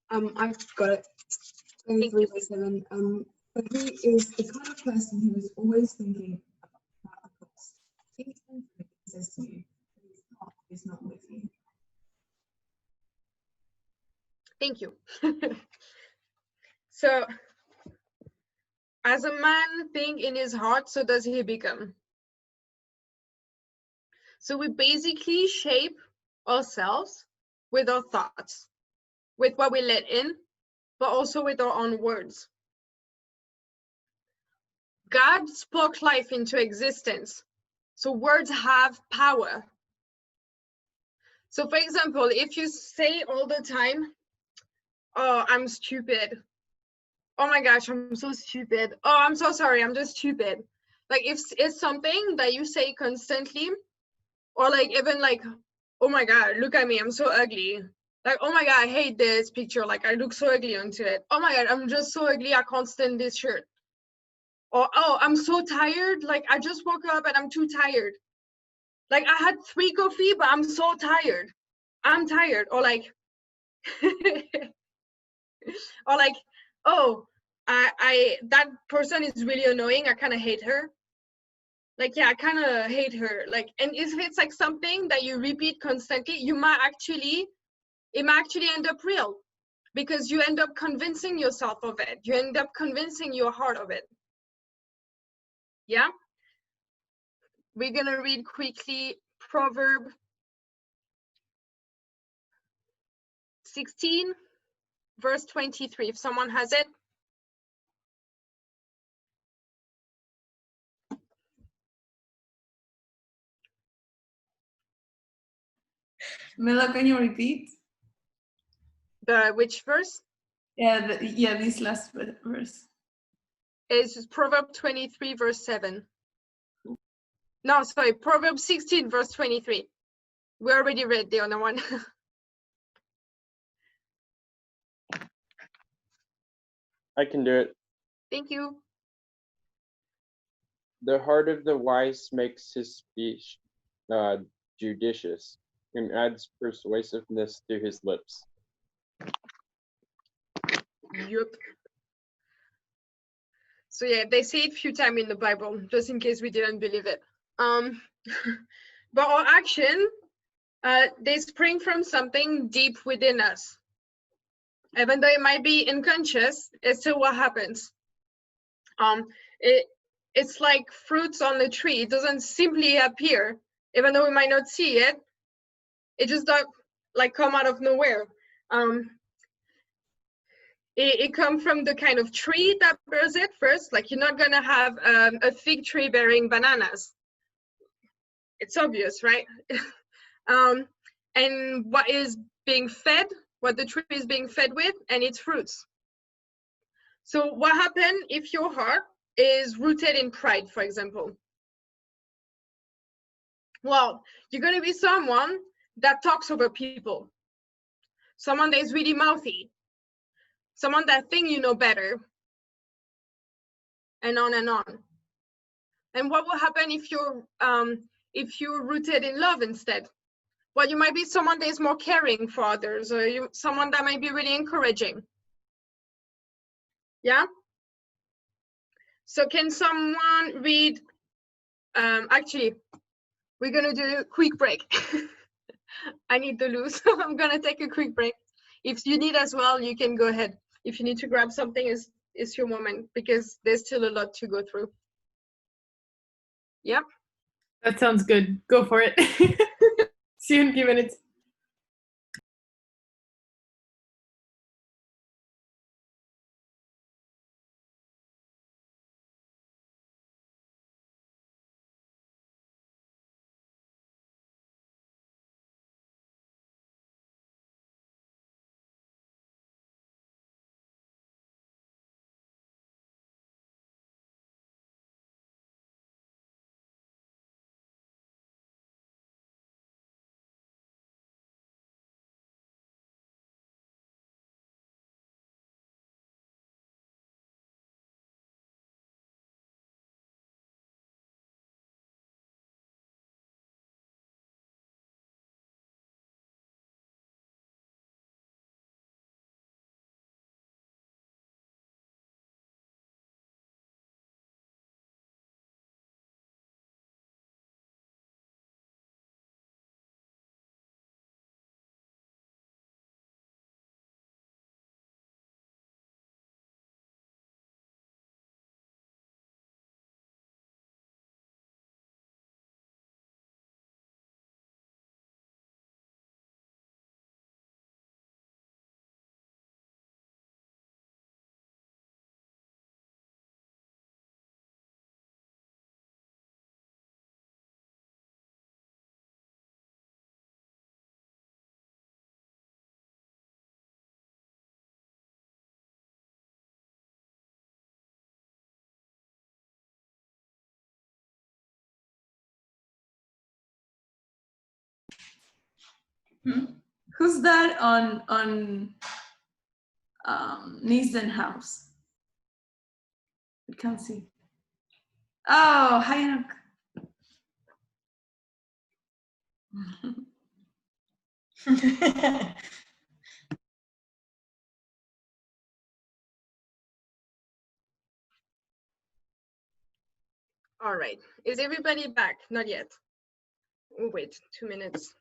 I've got it. 23 by 7. But he is the kind of person who is always thinking about the cost. Think he says to you, but his heart is not with you. Thank you. So, as a man think in his heart, so does he become. So we basically shape ourselves with our thoughts, with what we let in, but also with our own words. God spoke life into existence. So words have power. So for example, if you say all the time, oh, I'm stupid. Oh my gosh, I'm so stupid. Oh, I'm so sorry, I'm just stupid. Like if it's something that you say constantly, or like even like, oh my God, look at me, I'm so ugly. Like, oh my God, I hate this picture. Like I look so ugly onto it. Oh my God, I'm just so ugly, I can't stand this shirt. Or, oh, I'm so tired. Like I just woke up and I'm too tired. Like I had 3 coffee, but I'm so tired. I'm tired. Or like, or like, oh, I that person is really annoying. I kind of hate her. Like, yeah, I kind of hate her. Like, and if it's like something that you repeat constantly, it might actually end up real, because you end up convincing yourself of it. You end up convincing your heart of it. Yeah. We're gonna read quickly Proverb 16, verse 23. If someone has it. Melo, can you repeat? Which verse? Yeah, this last verse. It's Proverb 23, verse 7. No, sorry, Proverb 16, verse 23. We already read the other one. I can do it. Thank you. The heart of the wise makes his speech judicious and adds persuasiveness to his lips. Yup. So yeah, they say it a few times in the Bible, just in case we didn't believe it. But our action, they spring from something deep within us. Even though it might be unconscious, it's still what happens. It's like fruits on the tree. It doesn't simply appear, even though we might not see it. It just don't like come out of nowhere. Um, it comes from the kind of tree that bears it first. Like you're not gonna have a fig tree bearing bananas. It's obvious, right? And what is being fed, what the tree is being fed with, and its fruits. So what happens if your heart is rooted in pride, for example? Well, you're going to be someone that talks over people, someone that is really mouthy, someone that thinks you know better, and on and on. And what will happen if you're rooted in love instead? Well, you might be someone that is more caring for others, or someone that might be really encouraging. Yeah. So can someone read? Actually, we're gonna do a quick break. I need the loo, so I'm gonna take a quick break. If you need as well, you can go ahead. If you need to grab something, it's your moment, because there's still a lot to go through. Yep. That sounds good. Go for it. See you in a few minutes. Who's that on Nissen House? I can't see. Oh, hi. All right. Is everybody back? Not yet. Oh, wait, 2 minutes.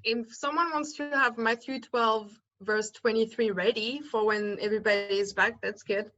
If someone wants to have Matthew 12, verse 23 ready for when everybody is back, that's good.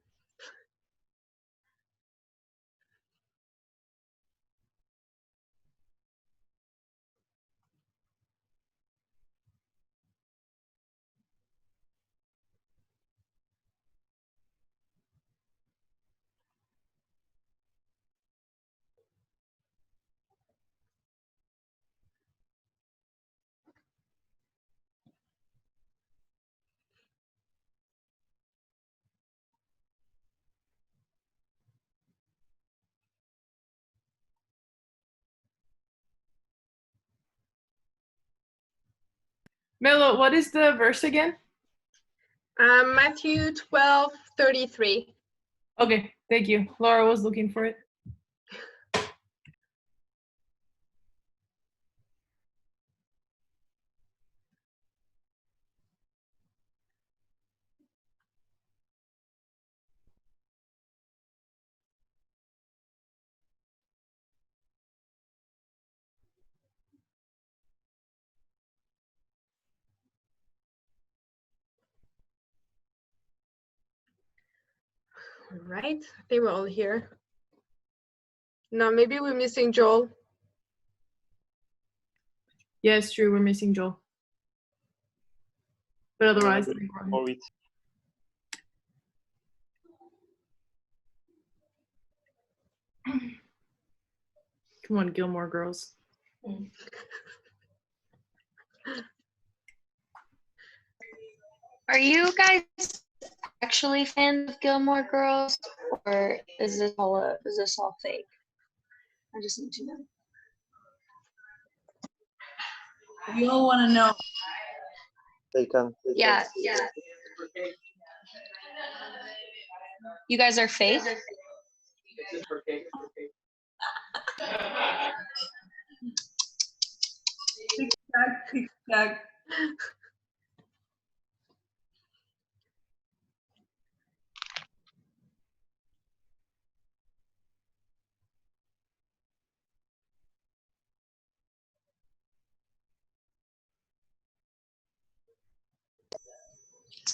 Melo, what is the verse again? Matthew 12:33. Okay, thank you. Laura was looking for it. All right, I think we're all here. Now maybe we're missing Joel. Yeah, it's true. We're missing Joel. But otherwise, For it. come on, Gilmore Girls. Are you guys actually fans of Gilmore Girls, or is this all fake? I just need to know. We all want to know. They can. Yeah. You guys are fake? Tic tac.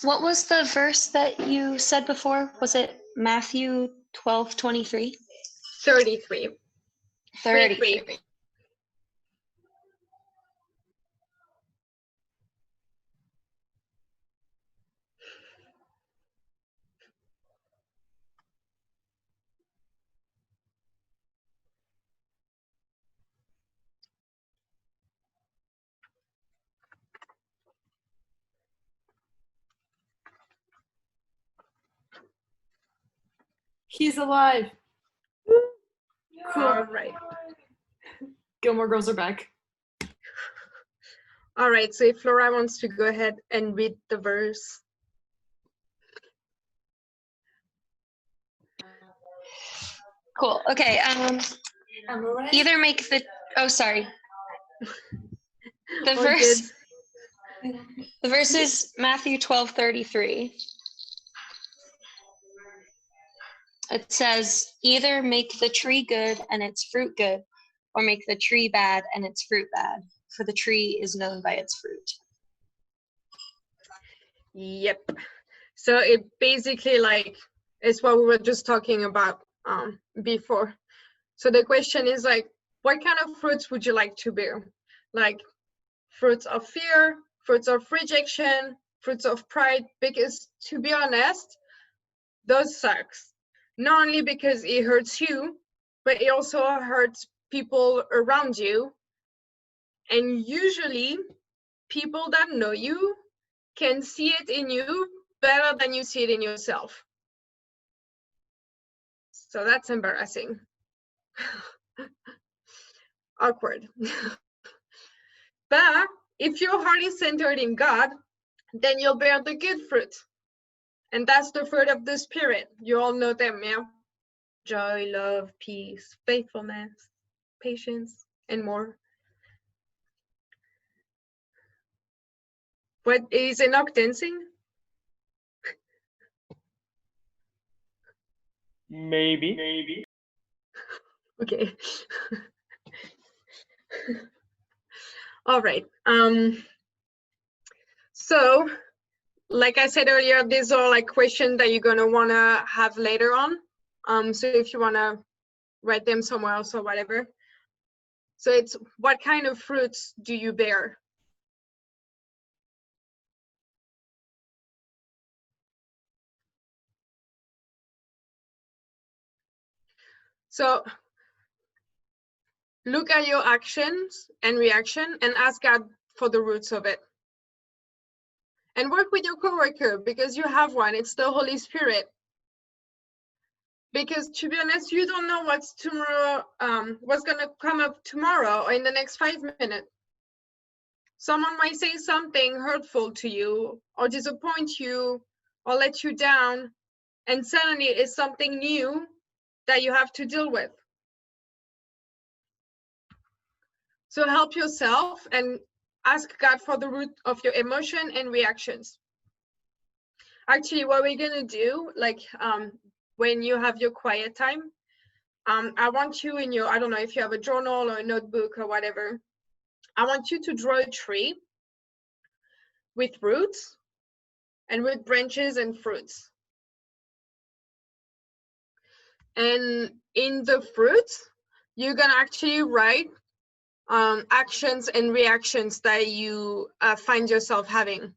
What was the verse that you said before? Was it Matthew 12:23? 33. 33. He's alive. Cool. All right. Gilmore Girls are back. All right, so if Flora wants to go ahead and read the verse. Cool. Okay. Either make the. Oh, sorry. The All verse. good. The verse is Matthew 12:33. It says, "Either make the tree good and its fruit good, or make the tree bad and its fruit bad. For the tree is known by its fruit." Yep. So it basically like is what we were just talking about before. So the question is like, what kind of fruits would you like to bear? Like fruits of fear, fruits of rejection, fruits of pride, because to be honest, those sucks. Not only because it hurts you, but it also hurts people around you. And usually people that know you can see it in you better than you see it in yourself. So that's embarrassing. Awkward. But if your heart is centered in God, then you'll bear the good fruit. And that's the fruit of the Spirit. You all know them, yeah? Joy, love, peace, faithfulness, patience, and more. What is Enoch dancing? Maybe. Okay. All right. So, like I said earlier, these are like questions that you're gonna wanna have later on. So if you wanna write them somewhere else or whatever. So it's what kind of fruits do you bear? So look at your actions and reaction and ask God for the roots of it. And work with your coworker because you have one. It's the Holy Spirit. Because to be honest, you don't know what's tomorrow, what's gonna come up tomorrow or in the next 5 minutes. Someone might say something hurtful to you or disappoint you or let you down, and suddenly it's something new that you have to deal with. So help yourself and ask God for the root of your emotion and reactions. Actually, what we're gonna do, like when you have your quiet time, I want you in your, I don't know if you have a journal or a notebook or whatever, I want you to draw a tree with roots and with branches and fruits. And in the fruits, you're gonna actually write actions and reactions that you find yourself having.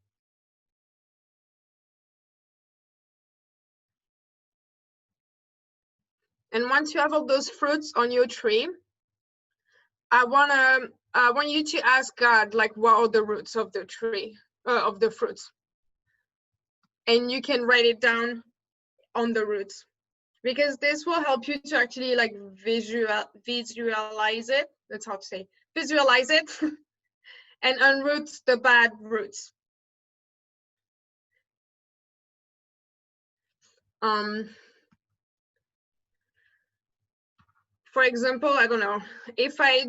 And once you have all those fruits on your tree, I want you to ask God, like, what are the roots of the tree, of the fruits? And you can write it down on the roots, because this will help you to actually like visualize it. That's how to say, visualize it, and unroot the bad roots. For example, I don't know, if I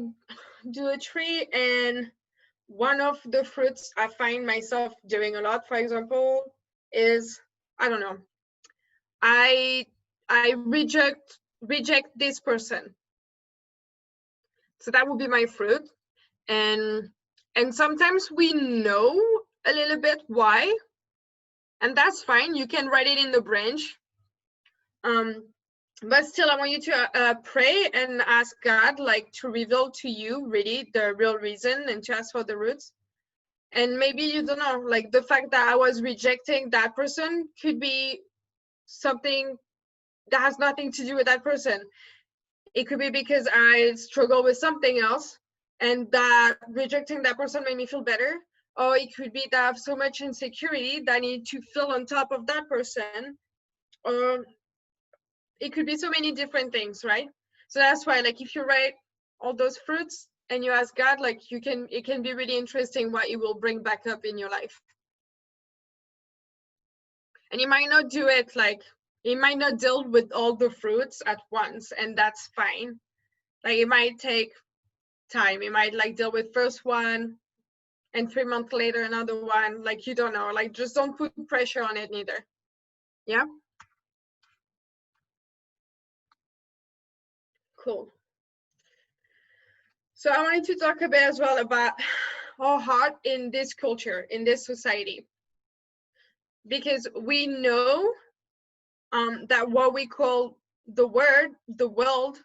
do a tree and one of the fruits I find myself doing a lot, for example, is, I don't know, I reject this person. So that would be my fruit. And sometimes we know a little bit why, and that's fine. You can write it in the branch. But still, I want you to pray and ask God, like, to reveal to you really the real reason, and to ask for the roots. And maybe, you don't know, like the fact that I was rejecting that person could be something that has nothing to do with that person. It could be because I struggle with something else, and that rejecting that person made me feel better. Or it could be that I have so much insecurity that I need to feel on top of that person. Or it could be so many different things, right? So that's why, like, if you write all those fruits and you ask God, like, it can be really interesting what it will bring back up in your life. And you might not do it, like, you might not deal with all the fruits at once, and that's fine. Like, it might take time. You might like deal with first one, and 3 months later another one. Like, you don't know, like, just don't put pressure on it neither. Yeah, cool. So I wanted to talk a bit as well about our heart in this culture, in this society, because we know that what we call the world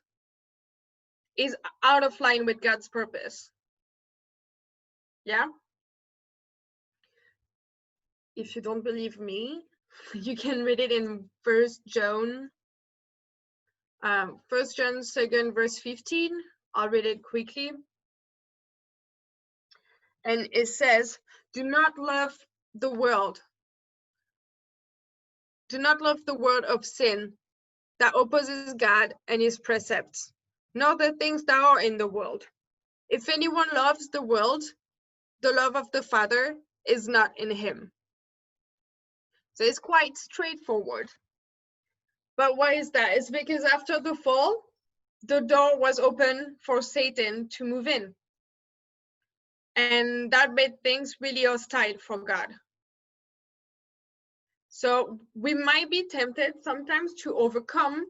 is out of line with God's purpose. Yeah, if you don't believe me, you can read it in First John 2 verse 15. I'll read it quickly. And it says, do not love the world. Do not love the world of sin that opposes God and his precepts, nor the things that are in the world. If anyone loves the world, the love of the Father is not in him. So it's quite straightforward. But why is that? It's because after the fall, the door was open for Satan to move in. And that made things really hostile for God. So we might be tempted sometimes to overcome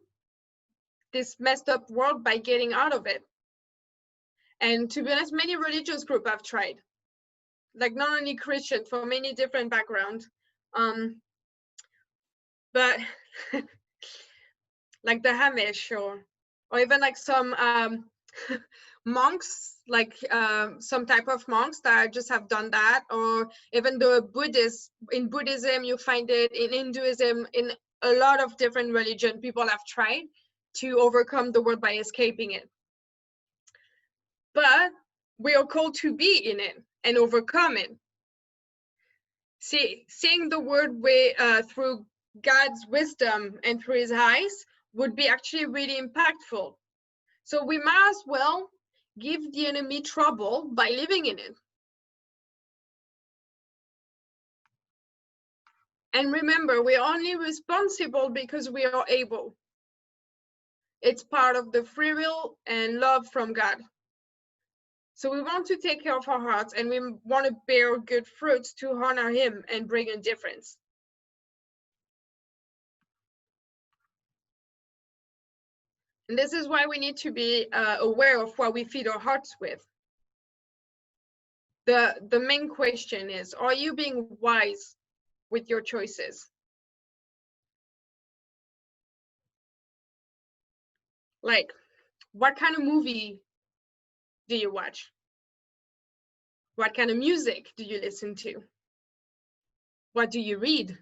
this messed up world by getting out of it. And to be honest, many religious groups have tried. Like, not only Christian, for many different backgrounds. But like the Hamish, or even like some monks, like some type of monks that just have done that, or even the Buddhists. In Buddhism, you find it, in Hinduism, in a lot of different religions, people have tried to overcome the world by escaping it. But we are called to be in it and overcome it. Seeing the world through God's wisdom and through his eyes would be actually really impactful. So we might as well give the enemy trouble by living in it. And remember, we're only responsible because we are able. It's part of the free will and love from God. So we want to take care of our hearts, and we want to bear good fruits to honor him and bring a difference. And this is why we need to be aware of what we feed our hearts with. The main question is, are you being wise with your choices? Like, what kind of movie do you watch? What kind of music do you listen to? What do you read?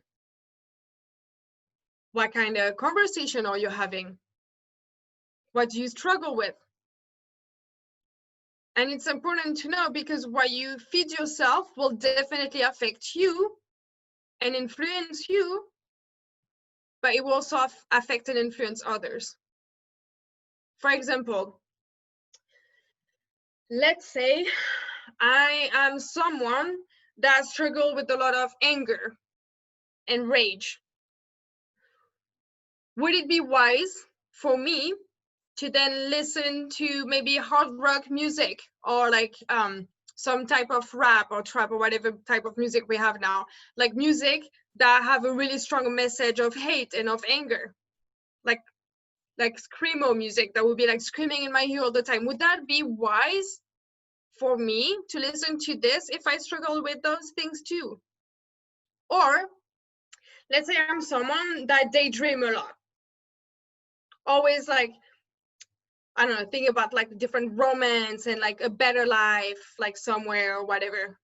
What kind of conversation are you having? What do you struggle with? And it's important to know, because what you feed yourself will definitely affect you and influence you, but it will also affect and influence others. For example, let's say I am someone that struggles with a lot of anger and rage. Would it be wise for me to then listen to maybe hard rock music, or like some type of rap or trap or whatever type of music we have now, like music that have a really strong message of hate and of anger, like screamo music that would be like screaming in my ear all the time? Would that be wise for me to listen to this if I struggle with those things too? Or let's say I'm someone that daydream a lot, always like, I don't know, think about like different romance and like a better life, like somewhere or whatever.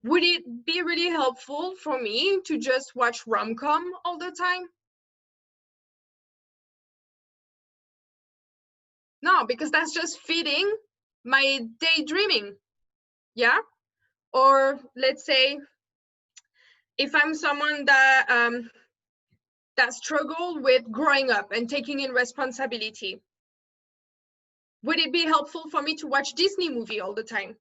Would it be really helpful for me to just watch rom-com all the time? No, because that's just feeding my daydreaming. Yeah. Or let's say if I'm someone that struggle with growing up and taking in responsibility, would it be helpful for me to watch Disney movie all the time,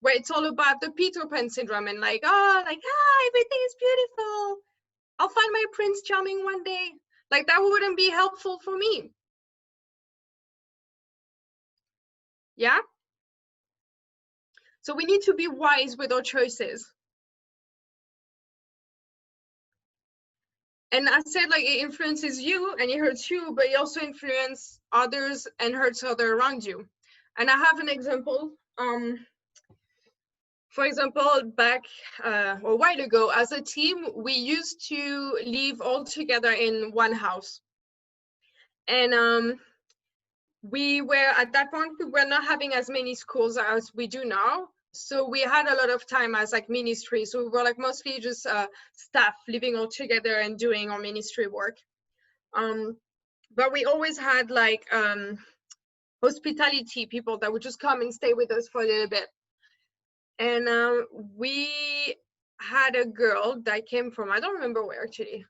where it's all about the Peter Pan syndrome and like, oh, like, everything is beautiful, I'll find my Prince Charming one day? Like, that wouldn't be helpful for me. Yeah. So we need to be wise with our choices. And I said, like, it influences you and it hurts you, but it also influences others and hurts others around you. And I have an example. For example, back a while ago, as a team, we used to live all together in one house. And we were, at that point, we were not having as many schools as we do now. So we had a lot of time as like ministry. So we were like mostly just staff living all together and doing our ministry work. But we always had like hospitality people that would just come and stay with us for a little bit. And we had a girl that came from, I don't remember where actually,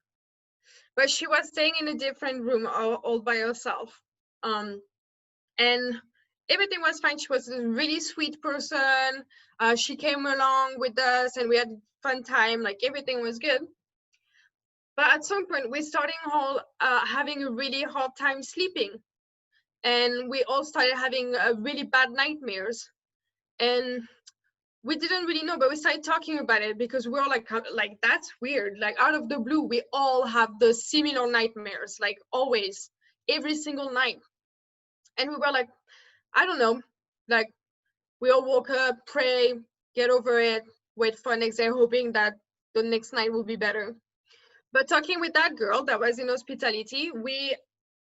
but she was staying in a different room all by herself. And everything was fine. She was a really sweet person. She came along with us and we had fun time, like everything was good. But at some point we started all having a really hard time sleeping. And we all started having really bad nightmares. And we didn't really know, but we started talking about it because we were like, that's weird. Like out of the blue, we all have the similar nightmares, like always, every single night. And we were like, I don't know, like we all woke up, pray, get over it, wait for next day, hoping that the next night will be better. But talking with that girl that was in hospitality, we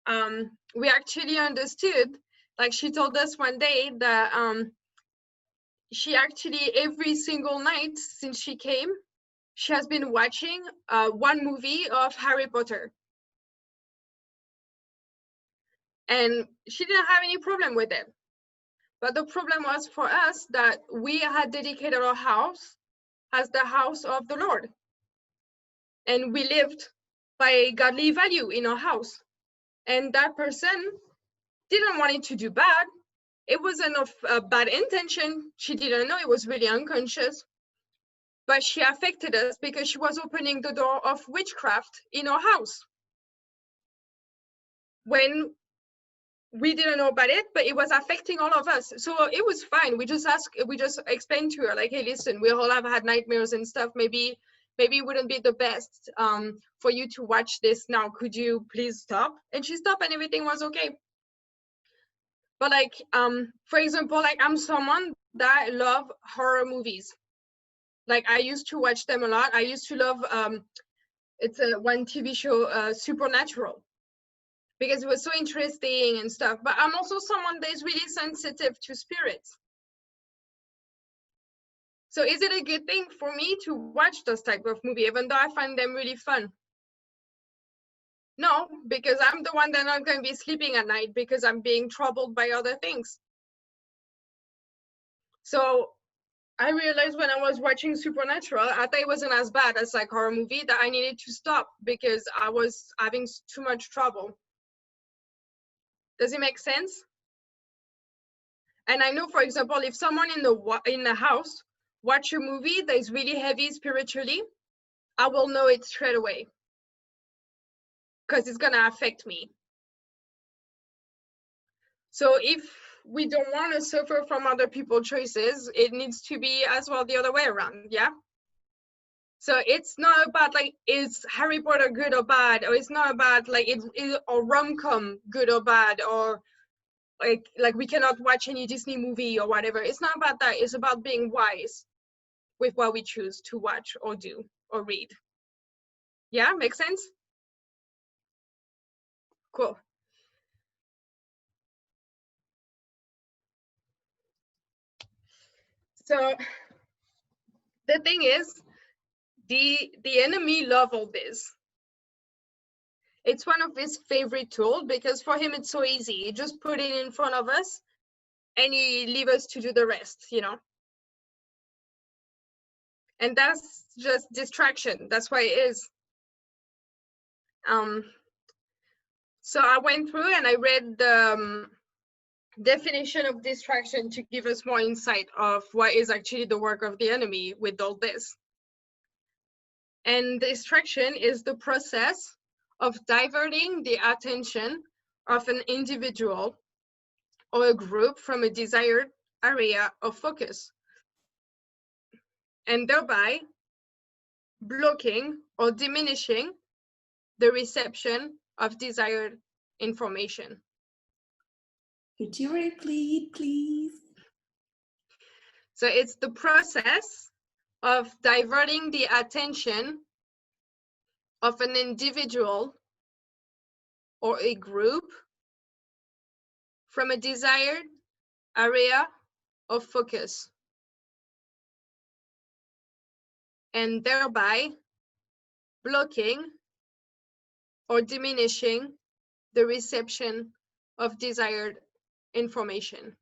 actually understood. Like she told us one day that she actually every single night since she came, she has been watching one movie of Harry Potter. And she didn't have any problem with it. But the problem was for us that we had dedicated our house as the house of the Lord. And we lived by godly value in our house. And that person didn't want it to do bad. It wasn't of bad intention. She didn't know, it was really unconscious. But she affected us because she was opening the door of witchcraft in our house. When we didn't know about it, but it was affecting all of us. So it was fine. We just explained to her, like, hey, listen, we all have had nightmares and stuff. Maybe it wouldn't be the best for you to watch this now. Could you please stop? And she stopped and everything was okay. But like, for example, like I'm someone that love horror movies. Like I used to watch them a lot. I used to love, it's one TV show, Supernatural. because it was so interesting and stuff. But I'm also someone that is really sensitive to spirits. So is it a good thing for me to watch those type of movie, even though I find them really fun? No, because I'm the one that's not going to be sleeping at night because I'm being troubled by other things. So I realized when I was watching Supernatural, I thought it wasn't as bad as like horror movie, that I needed to stop because I was having too much trouble. Does it make sense? And I know, for example, if someone in the house watch a movie that is really heavy spiritually, I will know it straight away because it's gonna affect me. So if we don't want to suffer from other people's choices, it needs to be as well the other way around, yeah? So it's not about like, is Harry Potter good or bad? Or it's not about like, or rom-com good or bad? Or like we cannot watch any Disney movie or whatever. It's not about that. It's about being wise with what we choose to watch or do or read. Yeah, makes sense? Cool. So the thing is, the enemy love all this. It's one of his favorite tools because for him it's so easy. He just put it in front of us and he leave us to do the rest, you know? And that's just distraction. That's what it is. So I went through and I read the definition of distraction to give us more insight of what is actually the work of the enemy with all this. And distraction is the process of diverting the attention of an individual or a group from a desired area of focus, and thereby blocking or diminishing the reception of desired information. Could you repeat, please? So it's the process of diverting the attention of an individual or a group from a desired area of focus, and thereby blocking or diminishing the reception of desired information.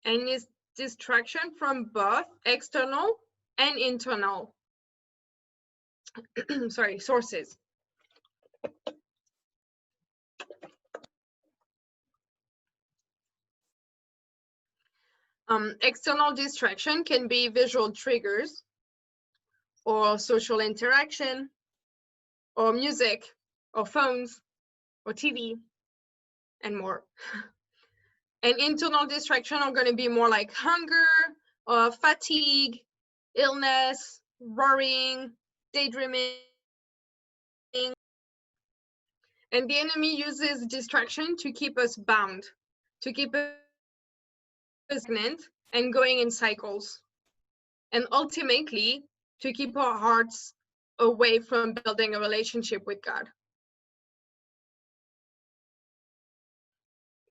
And is distraction from both external and internal sources. External distraction can be visual triggers, or social interaction, or music, or phones, or TV, and more. And internal distraction are going to be more like hunger, or fatigue, illness, worrying, daydreaming. And the enemy uses distraction to keep us bound, to keep us stagnant and going in cycles, and ultimately to keep our hearts away from building a relationship with God.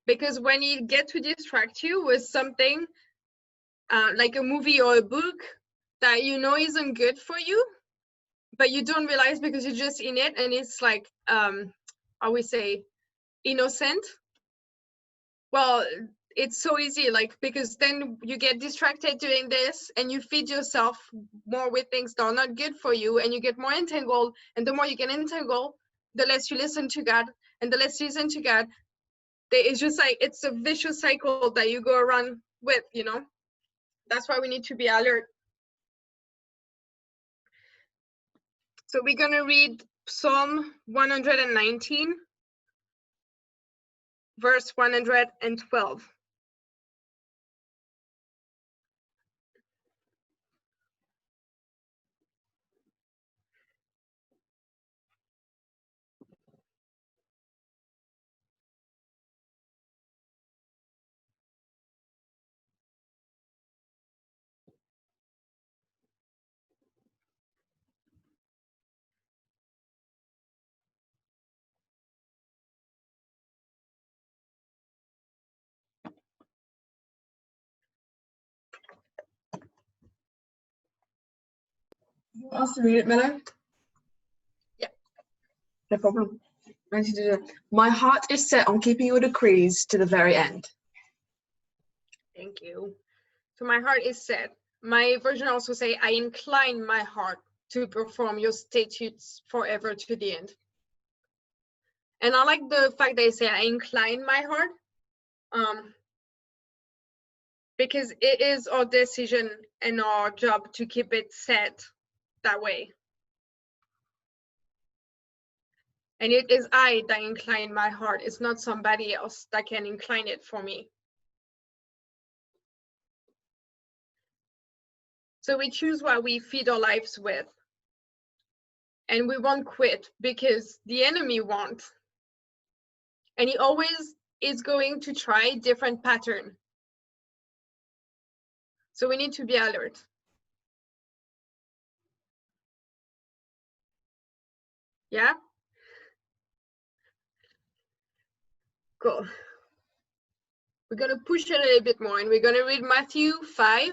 Because when you get to distract you with something like a movie or a book that you know isn't good for you, but you don't realize because you're just in it, and it's like, how we say, innocent. Well, it's so easy, like, because then you get distracted doing this and you feed yourself more with things that are not good for you, and you get more entangled, and the more you get entangled, the less you listen to God, and the less you listen to God, it's just like, it's a vicious cycle that you go around with, you know? That's why we need to be alert. So we're going to read Psalm 119, verse 112. You want us to read it, Melo? Yeah. No problem. My heart is set on keeping your decrees to the very end. Thank you. So my heart is set. My version also say, I incline my heart to perform your statutes forever to the end. And I like the fact they say I incline my heart, because it is our decision and our job to keep it set that way. And it is I that incline my heart. It's not somebody else that can incline it for me. So we choose what we feed our lives with. And we won't quit because the enemy won't. And he always is going to try different pattern. So we need to be alert. Yeah? Cool. We're going to push it a little bit more and we're going to read Matthew 5.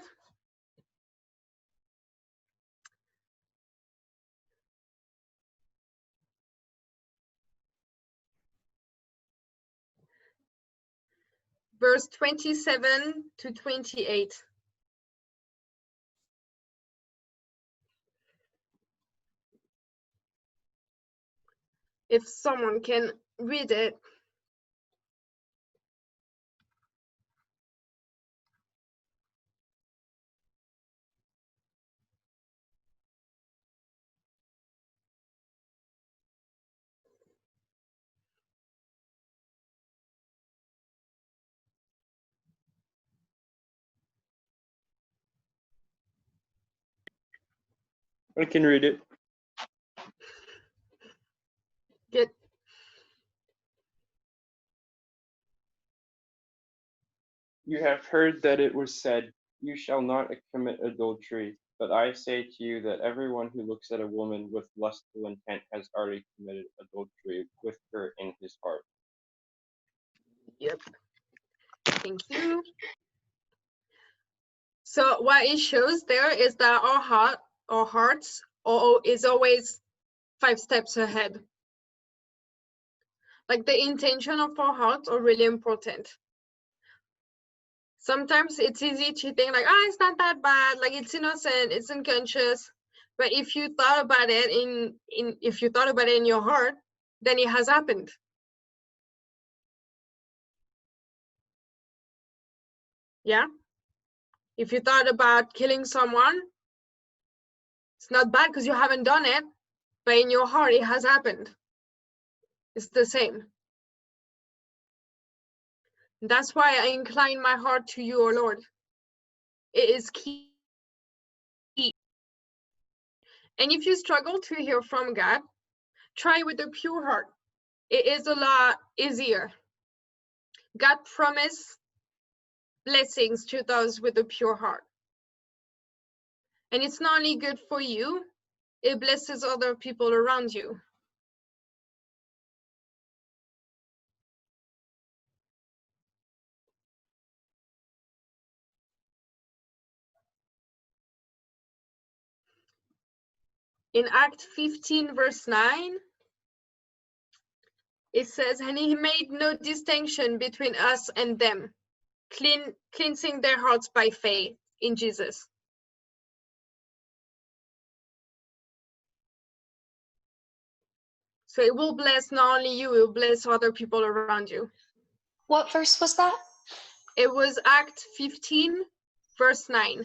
Verse 27 to 28. If someone can read it. I can read it. Good. You have heard that it was said, you shall not commit adultery. But I say to you that everyone who looks at a woman with lustful intent has already committed adultery with her in his heart. Yep. Thank you. So what it shows there is that our hearts is always 5 steps ahead. Like the intention of our hearts are really important. Sometimes it's easy to think like, oh, it's not that bad, like it's innocent, it's unconscious. But if you thought about it in your heart, then it has happened. Yeah. If you thought about killing someone, it's not bad because you haven't done it, but in your heart it has happened. It's the same. That's why I incline my heart to you, O Lord. It is key. And if you struggle to hear from God, try with a pure heart. It is a lot easier. God promised blessings to those with a pure heart. And it's not only good for you, it blesses other people around you. In Act 15, verse 9, it says, and he made no distinction between us and them, cleansing their hearts by faith in Jesus. So it will bless not only you, it will bless other people around you. What verse was that? It was Act 15, verse 9.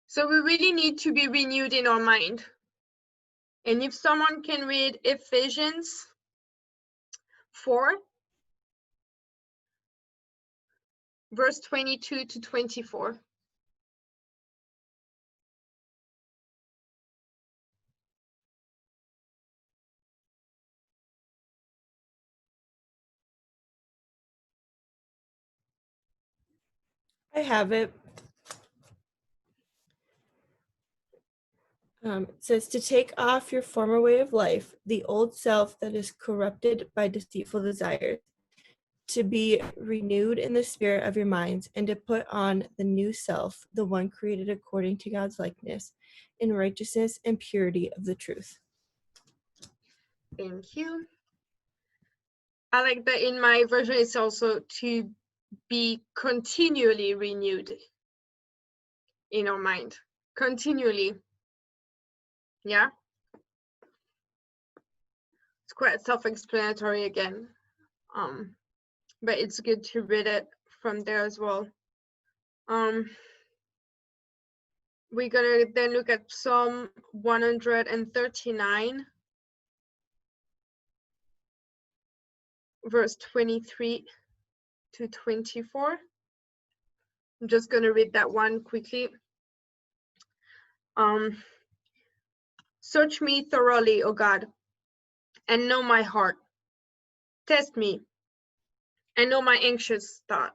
So we really need to be renewed in our mind. And if someone can read Ephesians 4, verse 22 to 24. I have it. It says to take off your former way of life, the old self that is corrupted by deceitful desires, to be renewed in the spirit of your minds, and to put on the new self, the one created according to God's likeness, in righteousness and purity of the truth. Thank you. I like that in my version it's also to be continually renewed in our mind. Continually. Yeah. It's quite self-explanatory again. But it's good to read it from there as well. We're gonna then look at Psalm 139, verse 23 to 24. I'm just gonna read that one quickly. Search me thoroughly, O God, and know my heart. Test me and know my anxious thought,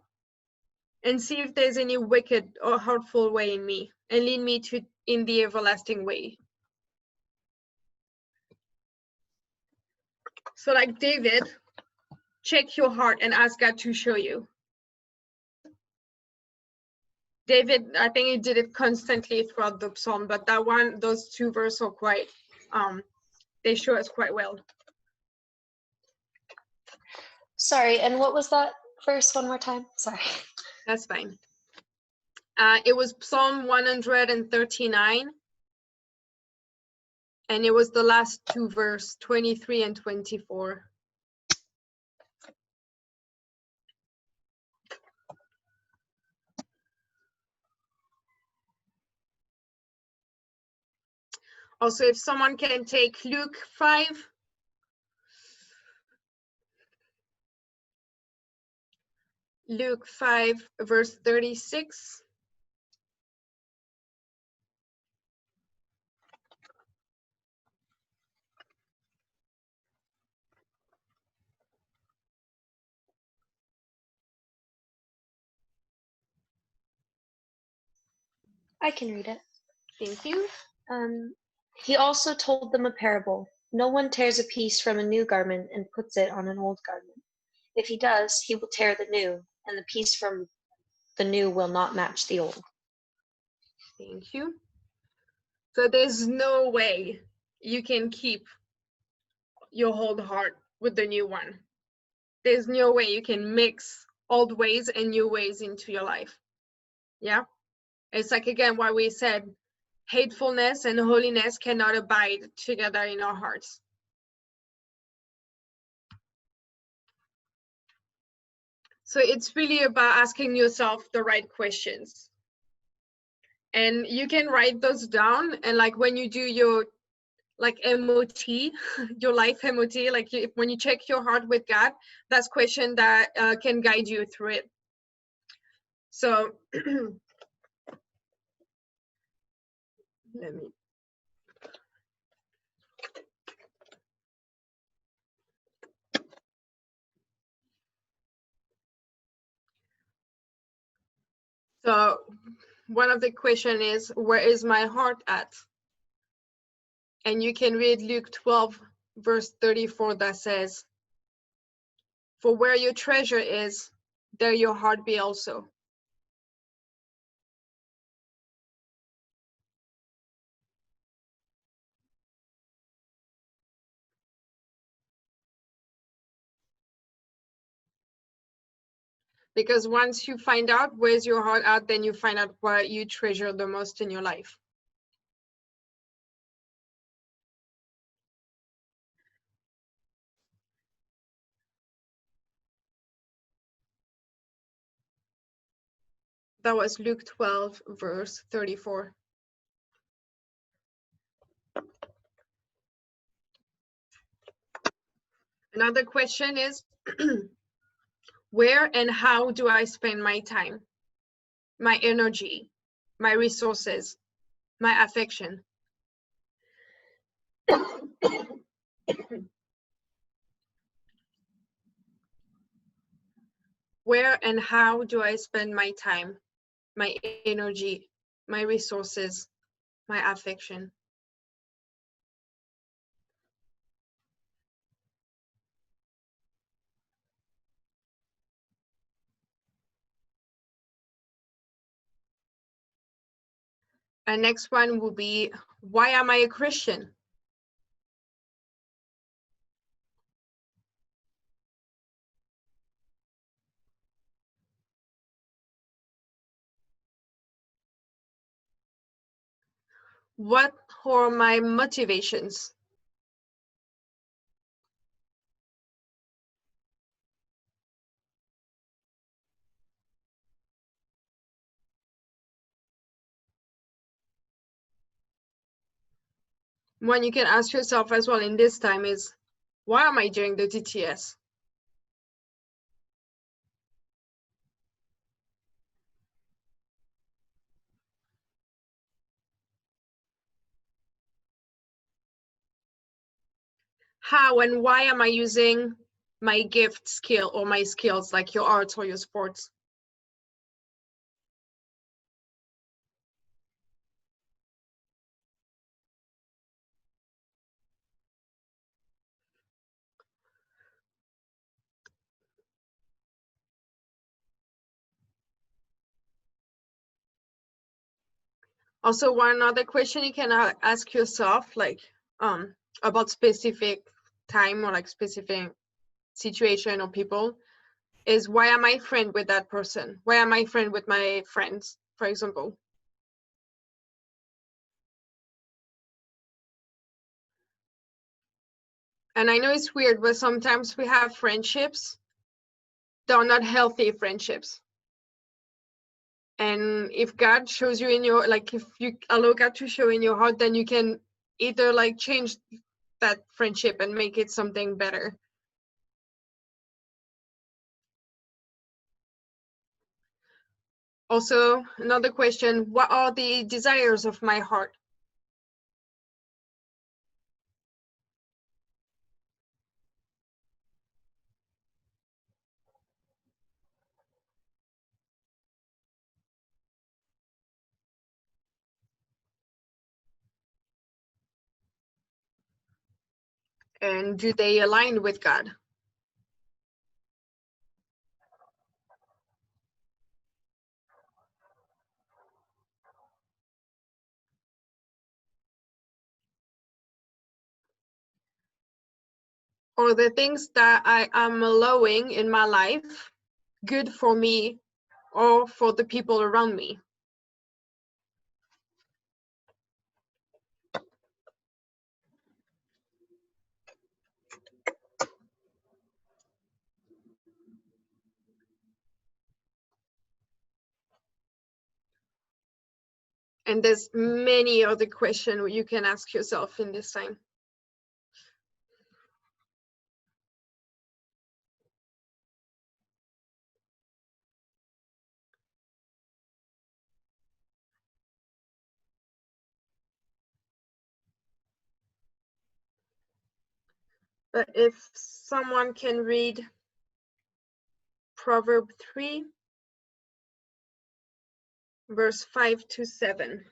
and see if there's any wicked or hurtful way in me, and lead me in the everlasting way. So like David, check your heart and ask God to show you. David, I think he did it constantly throughout the psalm, but that one, those two verses are quite, they show us quite well. Sorry, and what was that verse one more time? Sorry. That's fine. It was Psalm 139, and it was the last two verse, 23 and 24. Also, if someone can take Luke 5. Luke 5, verse 36. I can read it. Thank you. He also told them a parable. No one tears a piece from a new garment and puts it on an old garment. If he does, he will tear the new, and the piece from the new will not match the old. Thank you. So there's no way you can keep your old heart with the new one. There's no way you can mix old ways and new ways into your life. Yeah. It's like, again, what we said, hatefulness and holiness cannot abide together in our hearts. So it's really about asking yourself the right questions. And you can write those down, and like when you do your like MOT, your life MOT, like when you check your heart with God, that's question that can guide you through it. So let me. So one of the question is, where is my heart at? And you can read Luke 12, verse 34 that says, for where your treasure is, there your heart be also. Because once you find out where's your heart at, then you find out what you treasure the most in your life. That was Luke 12, verse 34. Another question is, where and how do I spend my time, my energy, my resources, my affection? Where and how do I spend my time, my energy, my resources, my affection? And next one will be, why am I a Christian? What are my motivations? One you can ask yourself as well in this time is, why am I doing the DTS? How and why am I using my gift skill or my skills like your arts or your sports? Also, one other question you can ask yourself, like about specific time or like specific situation or people, is why am I friend with that person? Why am I friend with my friends, for example? And I know it's weird, but sometimes we have friendships that are not healthy friendships. And if God shows you in your, like if you allow God to show in your heart, then you can either like change that friendship and make it something better. Also, another question, what are the desires of my heart? And do they align with God? Or the things that I am allowing in my life good for me or for the people around me? And there's many other questions you can ask yourself in this time. But if someone can read Proverb 3, verse 5 to 7.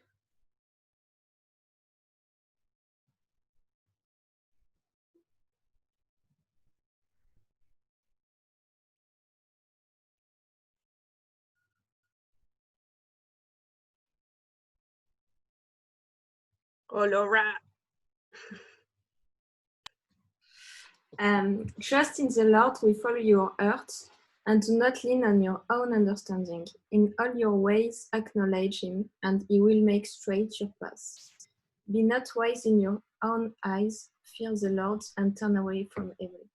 Oh, Laura. Trust in the Lord with all your heart, and do not lean on your own understanding. In all your ways acknowledge him, and he will make straight your paths. Be not wise in your own eyes, fear the Lord, and turn away from evil.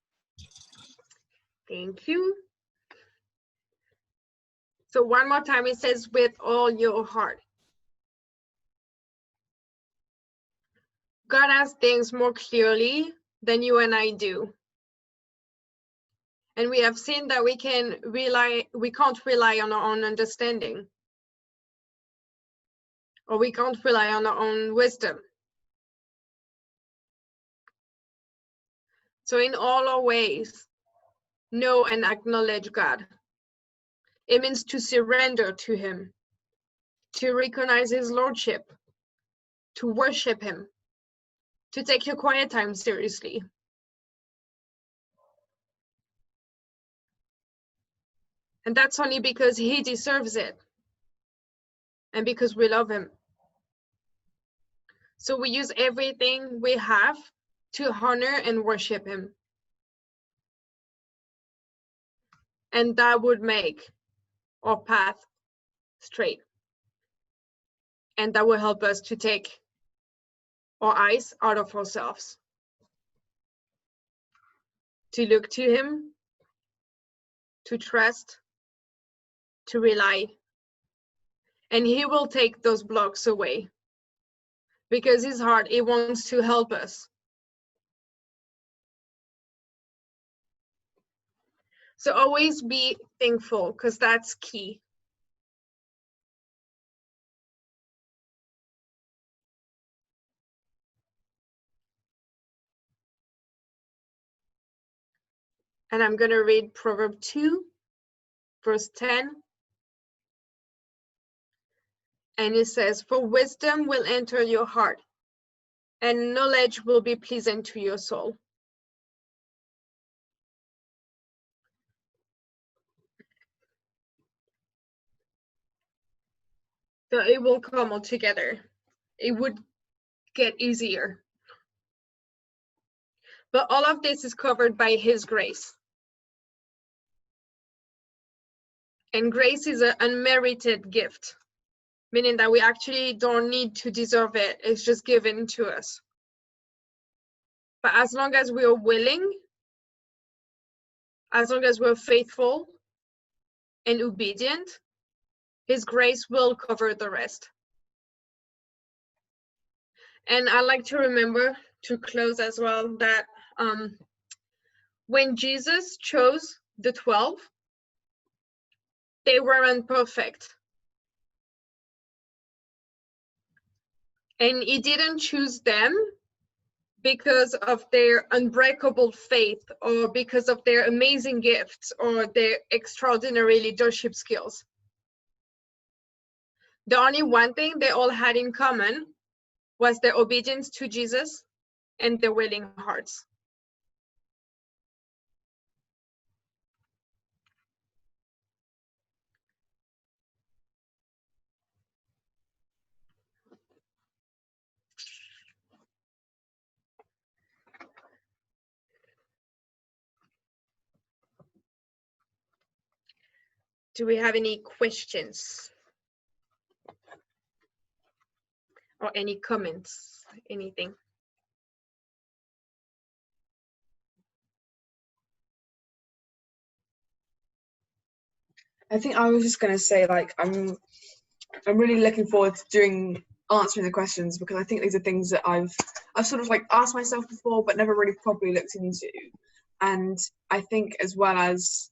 Thank you. So one more time, it says with all your heart. God has things more clearly than you and I do. And we have seen that we can't rely on our own understanding. Or we can't rely on our own wisdom. So in all our ways, know and acknowledge God. It means to surrender to him, to recognize his lordship, to worship him, to take your quiet time seriously. And that's only because he deserves it and because we love him. So we use everything we have to honor and worship him. And that would make our path straight. And that will help us to take our eyes out of ourselves, to look to him, to trust, to rely. And he will take those blocks away because his heart, he wants to help us. So always be thankful, because that's key. And I'm going to read Proverb 2, verse 10. And it says, "For wisdom will enter your heart, and knowledge will be pleasant to your soul." So it will come all together. It would get easier. But all of this is covered by his grace. And grace is an unmerited gift, meaning that we actually don't need to deserve it. It's just given to us. But as long as we are willing, as long as we're faithful and obedient, his grace will cover the rest. And I like to remember, to close as well, that when Jesus chose the 12, they weren't perfect. And he didn't choose them because of their unbreakable faith or because of their amazing gifts or their extraordinary leadership skills. The only one thing they all had in common was their obedience to Jesus and their willing hearts. Do we have any questions? Or any comments, anything? I think I was just gonna say, like, I'm really looking forward to answering the questions, because I think these are things that I've sort of like asked myself before but never really properly looked into. And I think, as well as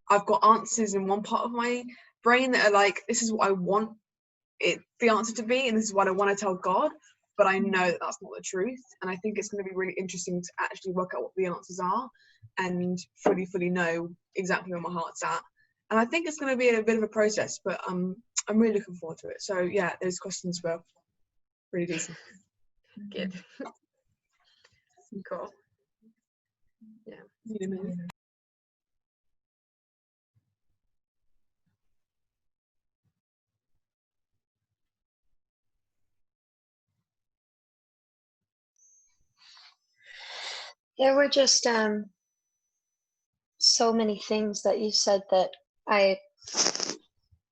I've got answers in one part of my brain that are like, this is what I want the answer to be, and this is what I want to tell God, but I know that that's not the truth. And I think it's going to be really interesting to actually work out what the answers are and fully know exactly where my heart's at. And I think it's going to be a bit of a process, but I'm really looking forward to it. So yeah, those questions were pretty decent. Good. Cool. Yeah. There were just so many things that you said that I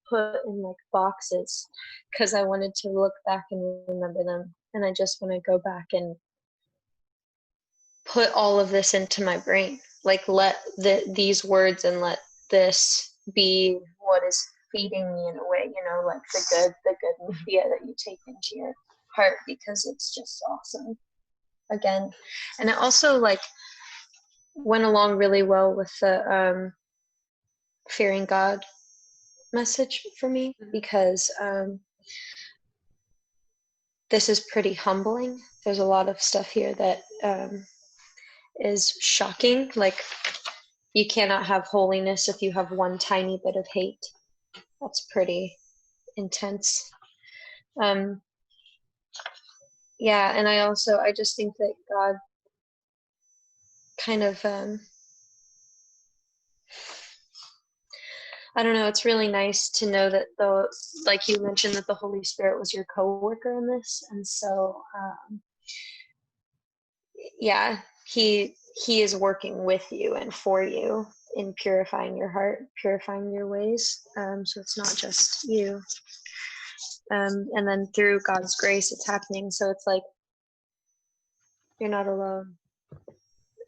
put in like boxes because I wanted to look back and remember them, and I just want to go back and put all of this into my brain, like let these words and let this be what is feeding me in a way, you know, like the good media that you take into your heart, because it's just awesome again. And it also like went along really well with the fearing God message for me, because this is pretty humbling. There's a lot of stuff here that is shocking. Like, you cannot have holiness if you have one tiny bit of hate. That's pretty intense. Yeah, and I just think that God kind of I don't know, it's really nice to know that like you mentioned, that the Holy Spirit was your co-worker in this. And so, yeah, he is working with you and for you in purifying your heart, purifying your ways. So it's not just you. And then through God's grace, it's happening. So it's like, you're not alone.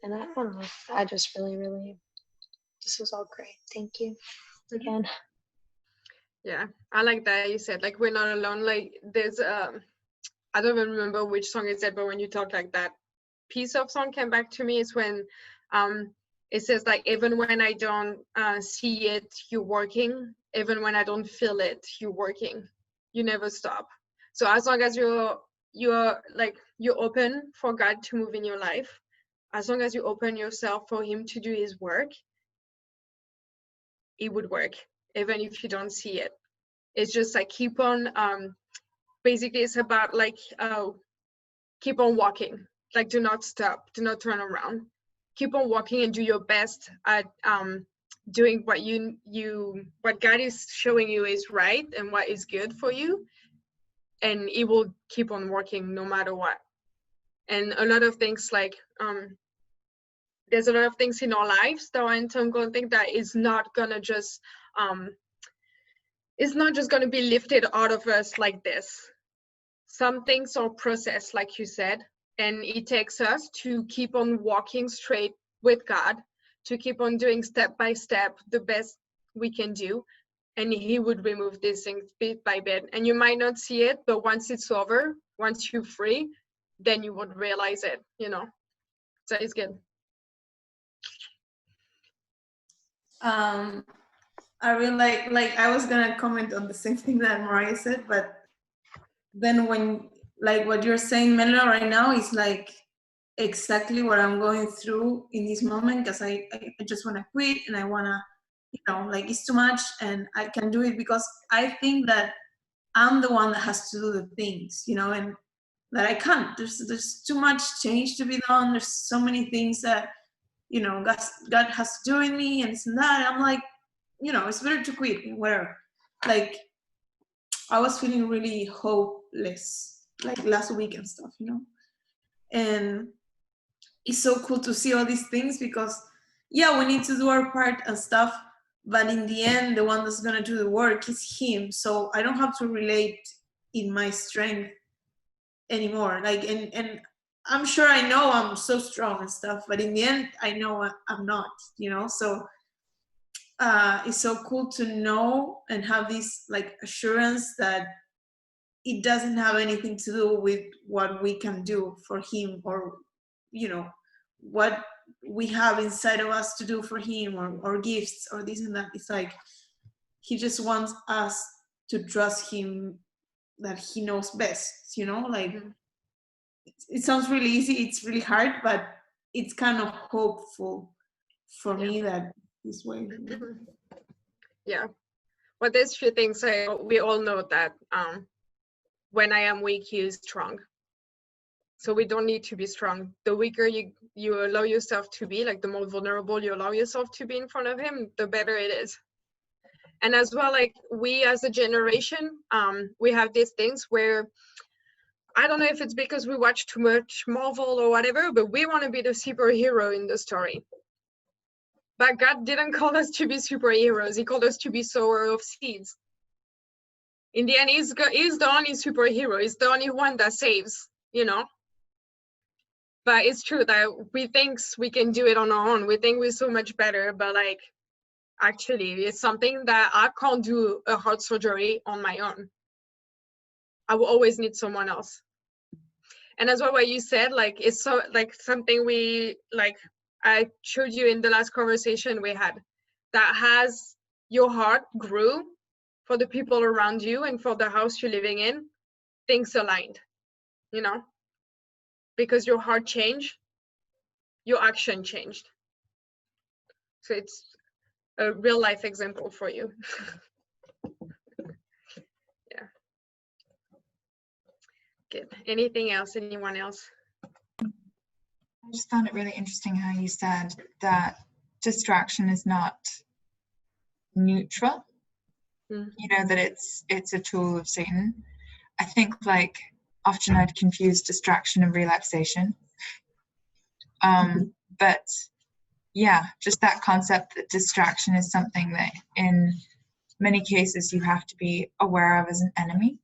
And I don't know, I just really, this was all great. Thank you again. Yeah, I like that you said, like, we're not alone. Like, there's I don't even remember which song it said, but when you talk like that, piece of song came back to me is when it says, like, even when I don't see it, you're working. Even when I don't feel it, you're working. You never stop. So as long as you're open for God to move in your life, as long as you open yourself for him to do his work, it would work, even if you don't see it. It's just like keep on, basically it's about like keep on walking, like do not stop, do not turn around, keep on walking and do your best at doing what God is showing you is right and what is good for you, and it will keep on working no matter what. And a lot of things, like there's a lot of things in our lives that are entangling, that is not gonna just it's not just gonna be lifted out of us like this. Some things are processed, like you said, and it takes us to keep on walking straight with God, to keep on doing step by step the best we can do, and he would remove these things bit by bit. And you might not see it, but once it's over, once you're free, then you would realize it, so it's good. I really like I was gonna comment on the same thing that Mariah said, but then when, like, what you're saying, Melo, right now is like exactly what I'm going through in this moment, because I just want to quit, and I want to, like, it's too much, and I can do it because I think that I'm the one that has to do the things, and that I can't. There's too much change to be done. There's so many things that, God has to do in me, and this and that. I'm like, it's better to quit, whatever. Like, I was feeling really hopeless, like last week and stuff, and it's so cool to see all these things, because yeah, we need to do our part and stuff, but in the end, the one that's going to do the work is him. So I don't have to relate in my strength anymore. Like, and I'm sure I know I'm so strong and stuff, but in the end, I know I'm not, so it's so cool to know and have this like assurance that it doesn't have anything to do with what we can do for him, or what we have inside of us to do for him, or gifts, or this and that. It's like he just wants us to trust him, that he knows best, like it sounds really easy, it's really hard, but it's kind of hopeful for me that this way. Yeah, well, there's few things we all know that when I am weak, he is strong. So we don't need to be strong. The weaker you allow yourself to be, like the more vulnerable you allow yourself to be in front of him, the better it is. And as well, like we as a generation, we have these things where, I don't know if it's because we watch too much Marvel or whatever, but we want to be the superhero in the story. But God didn't call us to be superheroes. He called us to be sower of seeds. In the end, he's the only superhero. He's the only one that saves, But it's true that we think we can do it on our own. We think we're so much better, but like, actually, it's something that I can't do a heart surgery on my own. I will always need someone else. And as well, what you said, like, it's so like something I showed you in the last conversation we had, that has your heart grew for the people around you and for the house you're living in, things aligned, because your heart changed, your action changed. So it's a real life example for you. Yeah. Good. Anything else? Anyone else? I just found it really interesting how you said that distraction is not neutral. Mm. You know, that it's a tool of Satan. I think like often I'd confuse distraction and relaxation. But yeah, just that concept that distraction is something that in many cases you have to be aware of as an enemy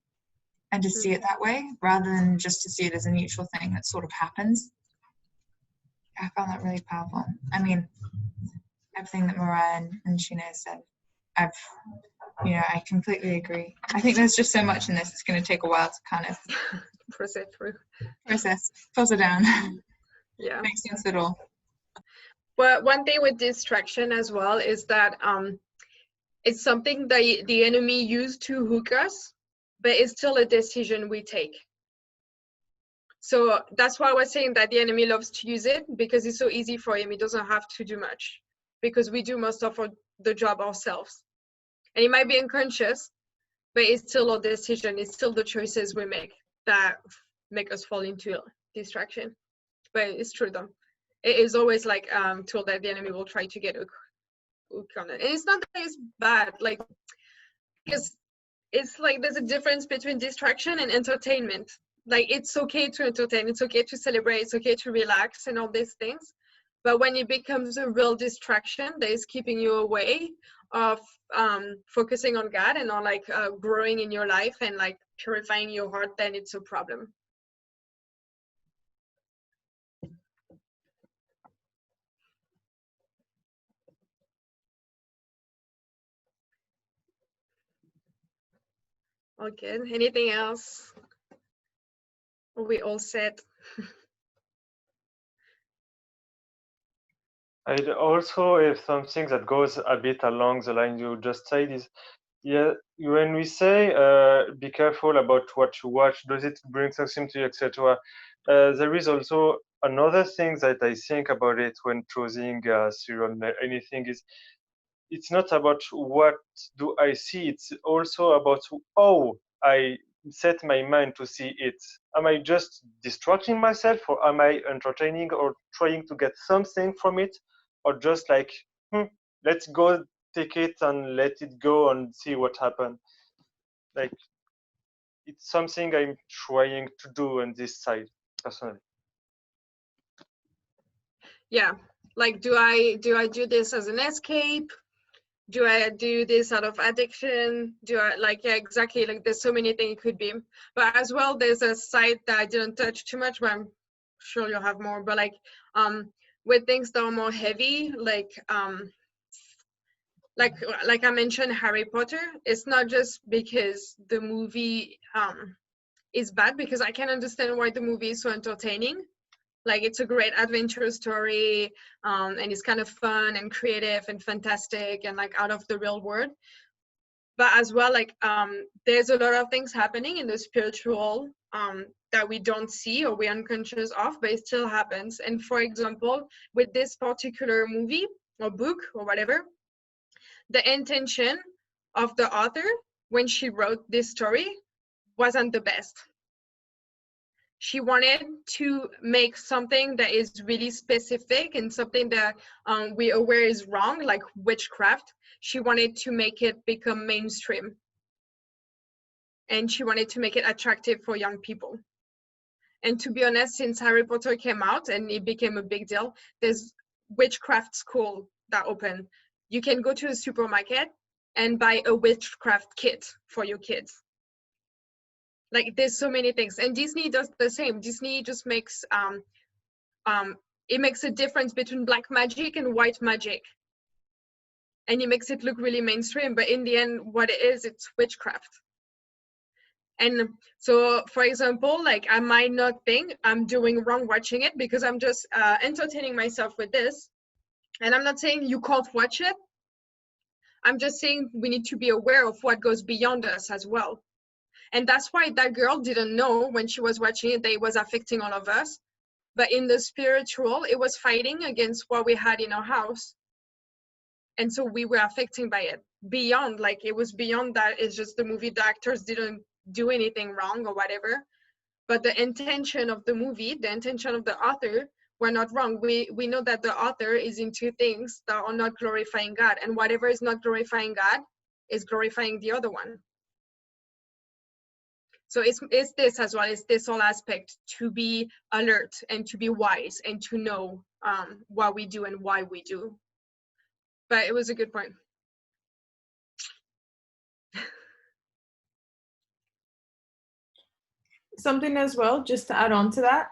and to see it that way rather than just to see it as a neutral thing that sort of happens. I found that really powerful. I mean, everything that Mariah and Sheena said, I completely agree. I think there's just so much in this, it's going to take a while to kind of process, filter down, Yeah. make sense of it all. Well, one thing with distraction as well is that it's something that the enemy used to hook us, but it's still a decision we take. So that's why I was saying that the enemy loves to use it, because it's so easy for him. He doesn't have to do much because we do most of the job ourselves. And it might be unconscious, but it's still our decision. It's still the choices we make that make us fall into distraction. But it's true though. It is always like tool that the enemy will try to get hook on it. And it's not that it's bad, like, because it's like there's a difference between distraction and entertainment. Like, it's okay to entertain, it's okay to celebrate, it's okay to relax and all these things. But when it becomes a real distraction that is keeping you away of focusing on God and on like growing in your life and like purifying your heart, then it's a problem. Okay, anything else? Are we all set? I'd also have something that goes a bit along the line you just said is, yeah, when we say be careful about what you watch, does it bring something to you, etc. There is also another thing that I think about it when choosing serial anything is, it's not about what do I see, it's also about how I set my mind to see it. Am I just distracting myself, or am I entertaining or trying to get something from it, or just like, let's go take it and let it go and see what happens. Like, it's something I'm trying to do on this side personally. Yeah, like, do I do this as an escape? Do I do this out of addiction? Do I, like, yeah, exactly, like there's so many things it could be. But as well, there's a side that I didn't touch too much, but I'm sure you'll have more. But like with things that are more heavy, like I mentioned Harry Potter, it's not just because the movie is bad, because I can understand why the movie is so entertaining. Like, it's a great adventure story, and it's kind of fun and creative and fantastic and like out of the real world. But as well, like there's a lot of things happening in the spiritual that we don't see or we're unconscious of, but it still happens. And for example, with this particular movie or book or whatever, the intention of the author when she wrote this story wasn't the best. She wanted to make something that is really specific and something that we're aware is wrong, like witchcraft. She wanted to make it become mainstream. And she wanted to make it attractive for young people. And to be honest, since Harry Potter came out and it became a big deal, there's witchcraft school that opened. You can go to a supermarket and buy a witchcraft kit for your kids. Like, there's so many things, and Disney does the same. Disney just makes it makes a difference between black magic and white magic, and it makes it look really mainstream, but in the end, what it is, it's witchcraft. And so, for example, like, I might not think I'm doing wrong watching it because I'm just entertaining myself with this, and I'm not saying you can't watch it. I'm just saying we need to be aware of what goes beyond us as well. And that's why that girl didn't know when she was watching it that it was affecting all of us. But in the spiritual, it was fighting against what we had in our house. And so we were affected by it. Beyond, like, it was beyond that. It's just the movie, the actors didn't do anything wrong or whatever. But the intention of the movie, the intention of the author we're not wrong. We know that the author is into things that are not glorifying God, and whatever is not glorifying God is glorifying the other one. So it's this as well, it's this whole aspect to be alert and to be wise and to know what we do and why we do. But it was a good point. Something as well, just to add on to that,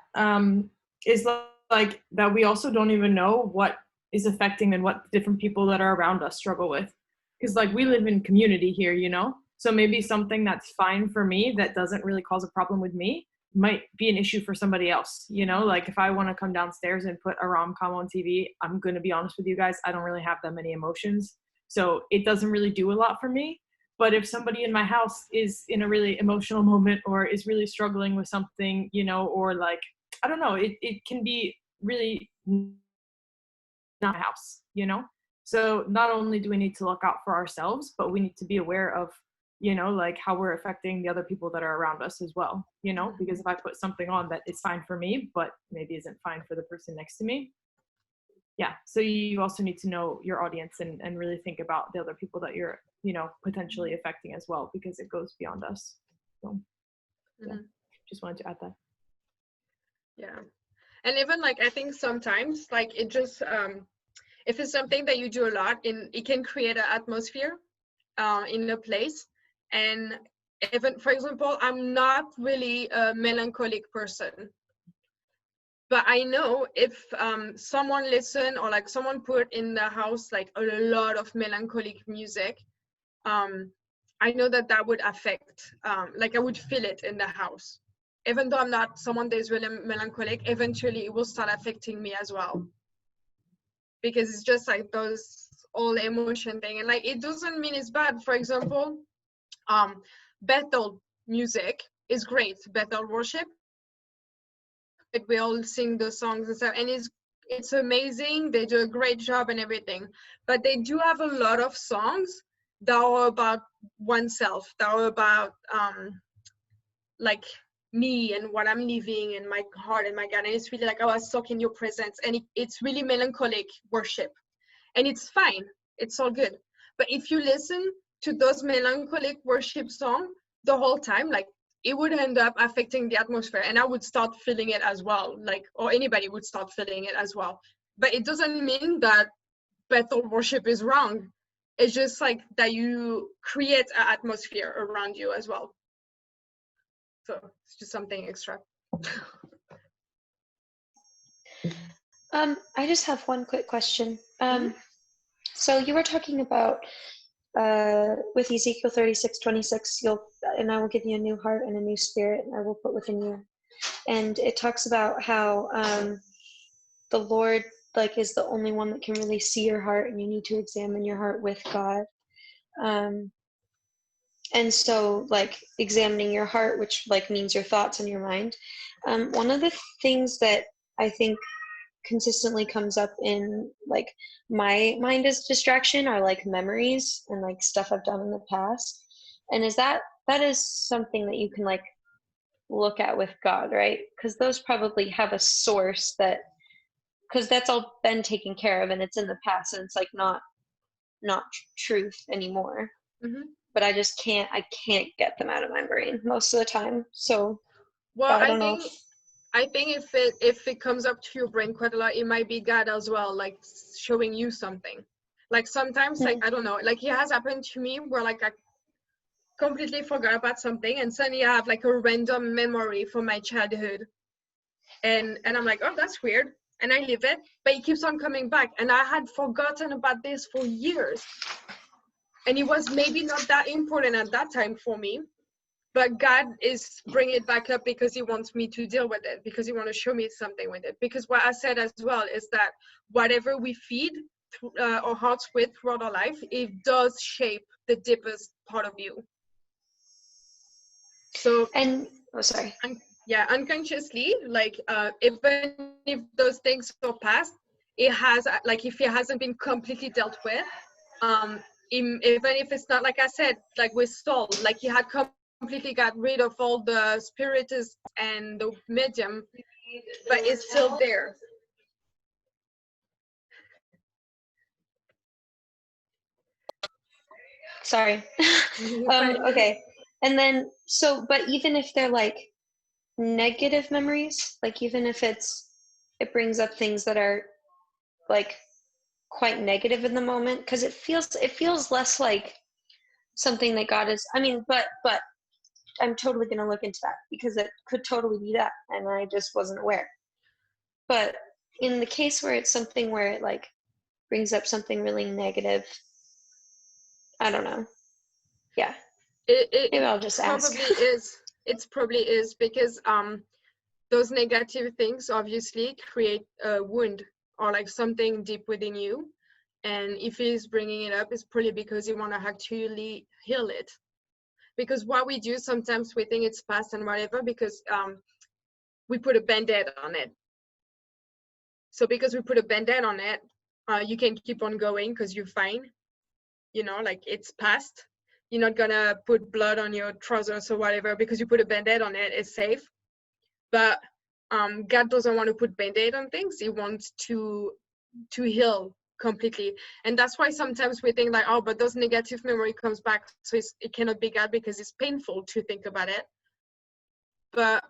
is like that we also don't even know what is affecting and what different people that are around us struggle with. Because like we live in community here, you know? So maybe something that's fine for me that doesn't really cause a problem with me might be an issue for somebody else, you know? Like if I want to come downstairs and put a rom-com on TV, I'm going to be honest with you guys, I don't really have that many emotions. So it doesn't really do a lot for me. But if somebody in my house is in a really emotional moment or is really struggling with something, you know, or like, I don't know, it can be really not a house, you know? So not only do we need to look out for ourselves, but we need to be aware of, you know, like how we're affecting the other people that are around us as well, you know? Because if I put something on that is fine for me, but maybe isn't fine for the person next to me, yeah, so you also need to know your audience and really think about the other people that you're, you know, potentially affecting as well, because it goes beyond us. So yeah, just wanted to add that. Yeah. And even like, I think sometimes like it just, if it's something that you do a lot, it can create an atmosphere in a place. And even, for example, I'm not really a melancholic person. But I know if someone listen or like someone put in the house like a lot of melancholic music, I know that that would affect, like I would feel it in the house. Even though I'm not someone that is really melancholic, eventually it will start affecting me as well. Because it's just like those all emotion thing. And like, it doesn't mean it's bad. For example, Bethel music is great. Bethel worship. We all sing the songs and stuff, and it's amazing. They do a great job and everything, but they do have a lot of songs that are about oneself, that are about like me and what I'm living and my heart and my God. And it's really like, I was stuck in your presence, and it's really melancholic worship, and it's fine. It's all good. But if you listen to those melancholic worship songs the whole time, like, it would end up affecting the atmosphere, and I would start feeling it as well, like, or anybody would start feeling it as well. But it doesn't mean that Bethel worship is wrong. It's just like that you create an atmosphere around you as well. So it's just something extra. I just have one quick question. So you were talking about with Ezekiel 36:26, and I will give you a new heart and a new spirit, and I will put within you. And it talks about how the Lord like is the only one that can really see your heart, and you need to examine your heart with God. And so like examining your heart, which like means your thoughts and your mind. One of the things that I think consistently comes up in like my mind as distraction are like memories and like stuff I've done in the past. And that is something that you can like look at with God, right? Because those probably have a source because that's all been taken care of and it's in the past, and it's like not truth anymore. But I can't get them out of my brain most of the time. So well, I don't know. I think if it comes up to your brain quite a lot, it might be God as well, like showing you something. Like sometimes, like, I don't know, like it has happened to me where like I completely forgot about something, and suddenly I have like a random memory from my childhood, and I'm like, oh, that's weird, and I leave it, but it keeps on coming back, and I had forgotten about this for years, and it was maybe not that important at that time for me, but God is bringing it back up because he wants me to deal with it, because he wants to show me something with it. Because what I said as well is that whatever we feed our hearts with throughout our life, it does shape the deepest part of you. So, yeah, unconsciously, like even if those things are past, it has, like, if it hasn't been completely dealt with, even if it's not, like I said, like with Saul, like he had completely got rid of all the spiritists and the medium, but it's still there. Sorry. Fine. Okay. And then, but even if they're like negative memories, like even if it brings up things that are like quite negative in the moment, because it feels less like something that God is, I mean, but I'm totally going to look into that because it could totally be that. And I just wasn't aware. But in the case where it's something where it like brings up something really negative, I don't know. Yeah. Maybe I'll just ask. It probably is because those negative things obviously create a wound or like something deep within you. And if he's bringing it up, it's probably because he want to actually heal it. Because what we do sometimes, we think it's past and whatever because we put a band-aid on it. So because we put a band-aid on it, you can keep on going because you're fine. You know, like it's past. You're not gonna put blood on your trousers or whatever because you put a band-aid on it, it's safe. But God doesn't want to put band-aid on things. He wants to heal completely. And that's why sometimes we think like, oh, but those negative memory comes back, so it cannot be God because it's painful to think about it. But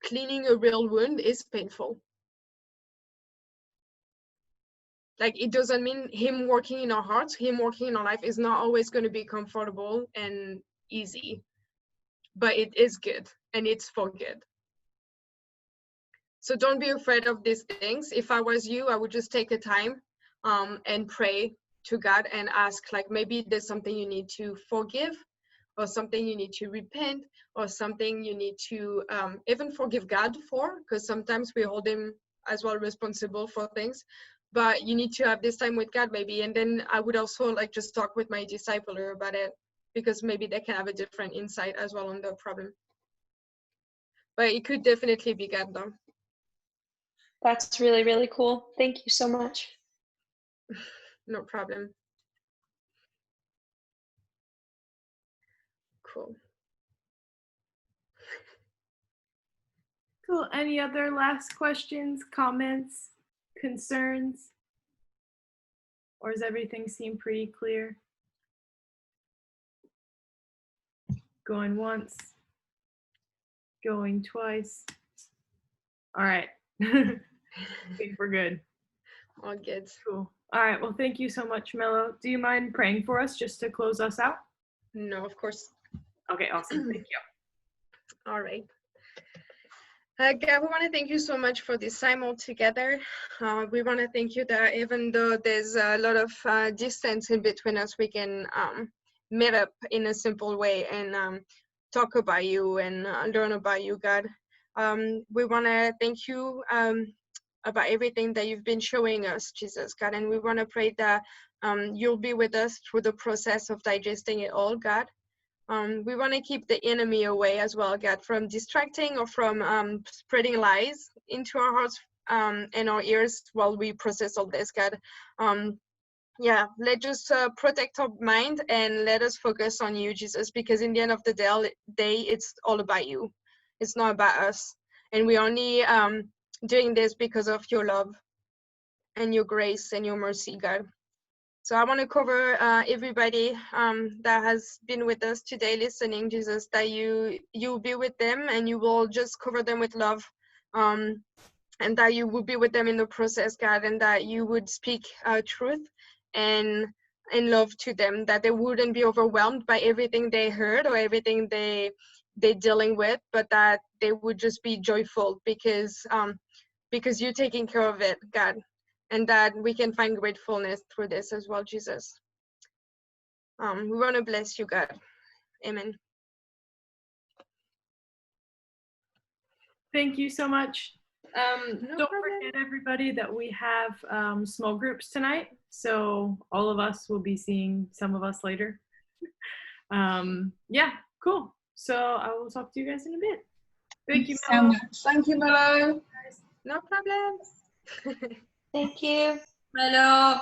cleaning a real wound is painful. Like, it doesn't mean him working in our hearts, him working in our life is not always going to be comfortable and easy. But it is good, and it's for good. So don't be afraid of these things. If I was you, I would just take the time and pray to God and ask, like, maybe there's something you need to forgive, or something you need to repent, or something you need to even forgive God for, because sometimes we hold him as well responsible for things. But you need to have this time with God maybe. And then I would also like just talk with my discipler about it, because maybe they can have a different insight as well on the problem. But it could definitely be God though. That's really, really cool. Thank you so much. No problem. Cool. Cool. Any other last questions, comments, concerns? Or does everything seem pretty clear? Going once, going twice. All right. I think we're good. All good. Cool. All right. Well, thank you so much, Melo. Do you mind praying for us just to close us out? No, of course. Okay, awesome. Thank you. All right. God, we want to thank you so much for this time all together. We want to thank you that even though there's a lot of distance in between us, we can meet up in a simple way and talk about you and learn about you, God. We want to thank you about everything that you've been showing us, Jesus, God. And we want to pray that you'll be with us through the process of digesting it all, God. We want to keep the enemy away as well, God, from distracting or from spreading lies into our hearts and our ears while we process all this, God. Yeah, let us protect our mind and let us focus on you, Jesus, because in the end of the day, it's all about you. It's not about us. And we're only doing this because of your love and your grace and your mercy, God. So I want to cover everybody that has been with us today listening, Jesus, that you'll be with them and you will just cover them with love, and that you will be with them in the process, God, and that you would speak truth and love to them, that they wouldn't be overwhelmed by everything they heard or everything they're dealing with, but that they would just be joyful because you're taking care of it, God. And that we can find gratefulness through this as well, Jesus. We want to bless you, God. Amen. Thank you so much. Don't forget, everybody, that we have small groups tonight. So all of us will be seeing some of us later. Yeah, cool. So I will talk to you guys in a bit. Thank you so much. Thank you, Melo. No problem. Thank you. Melo.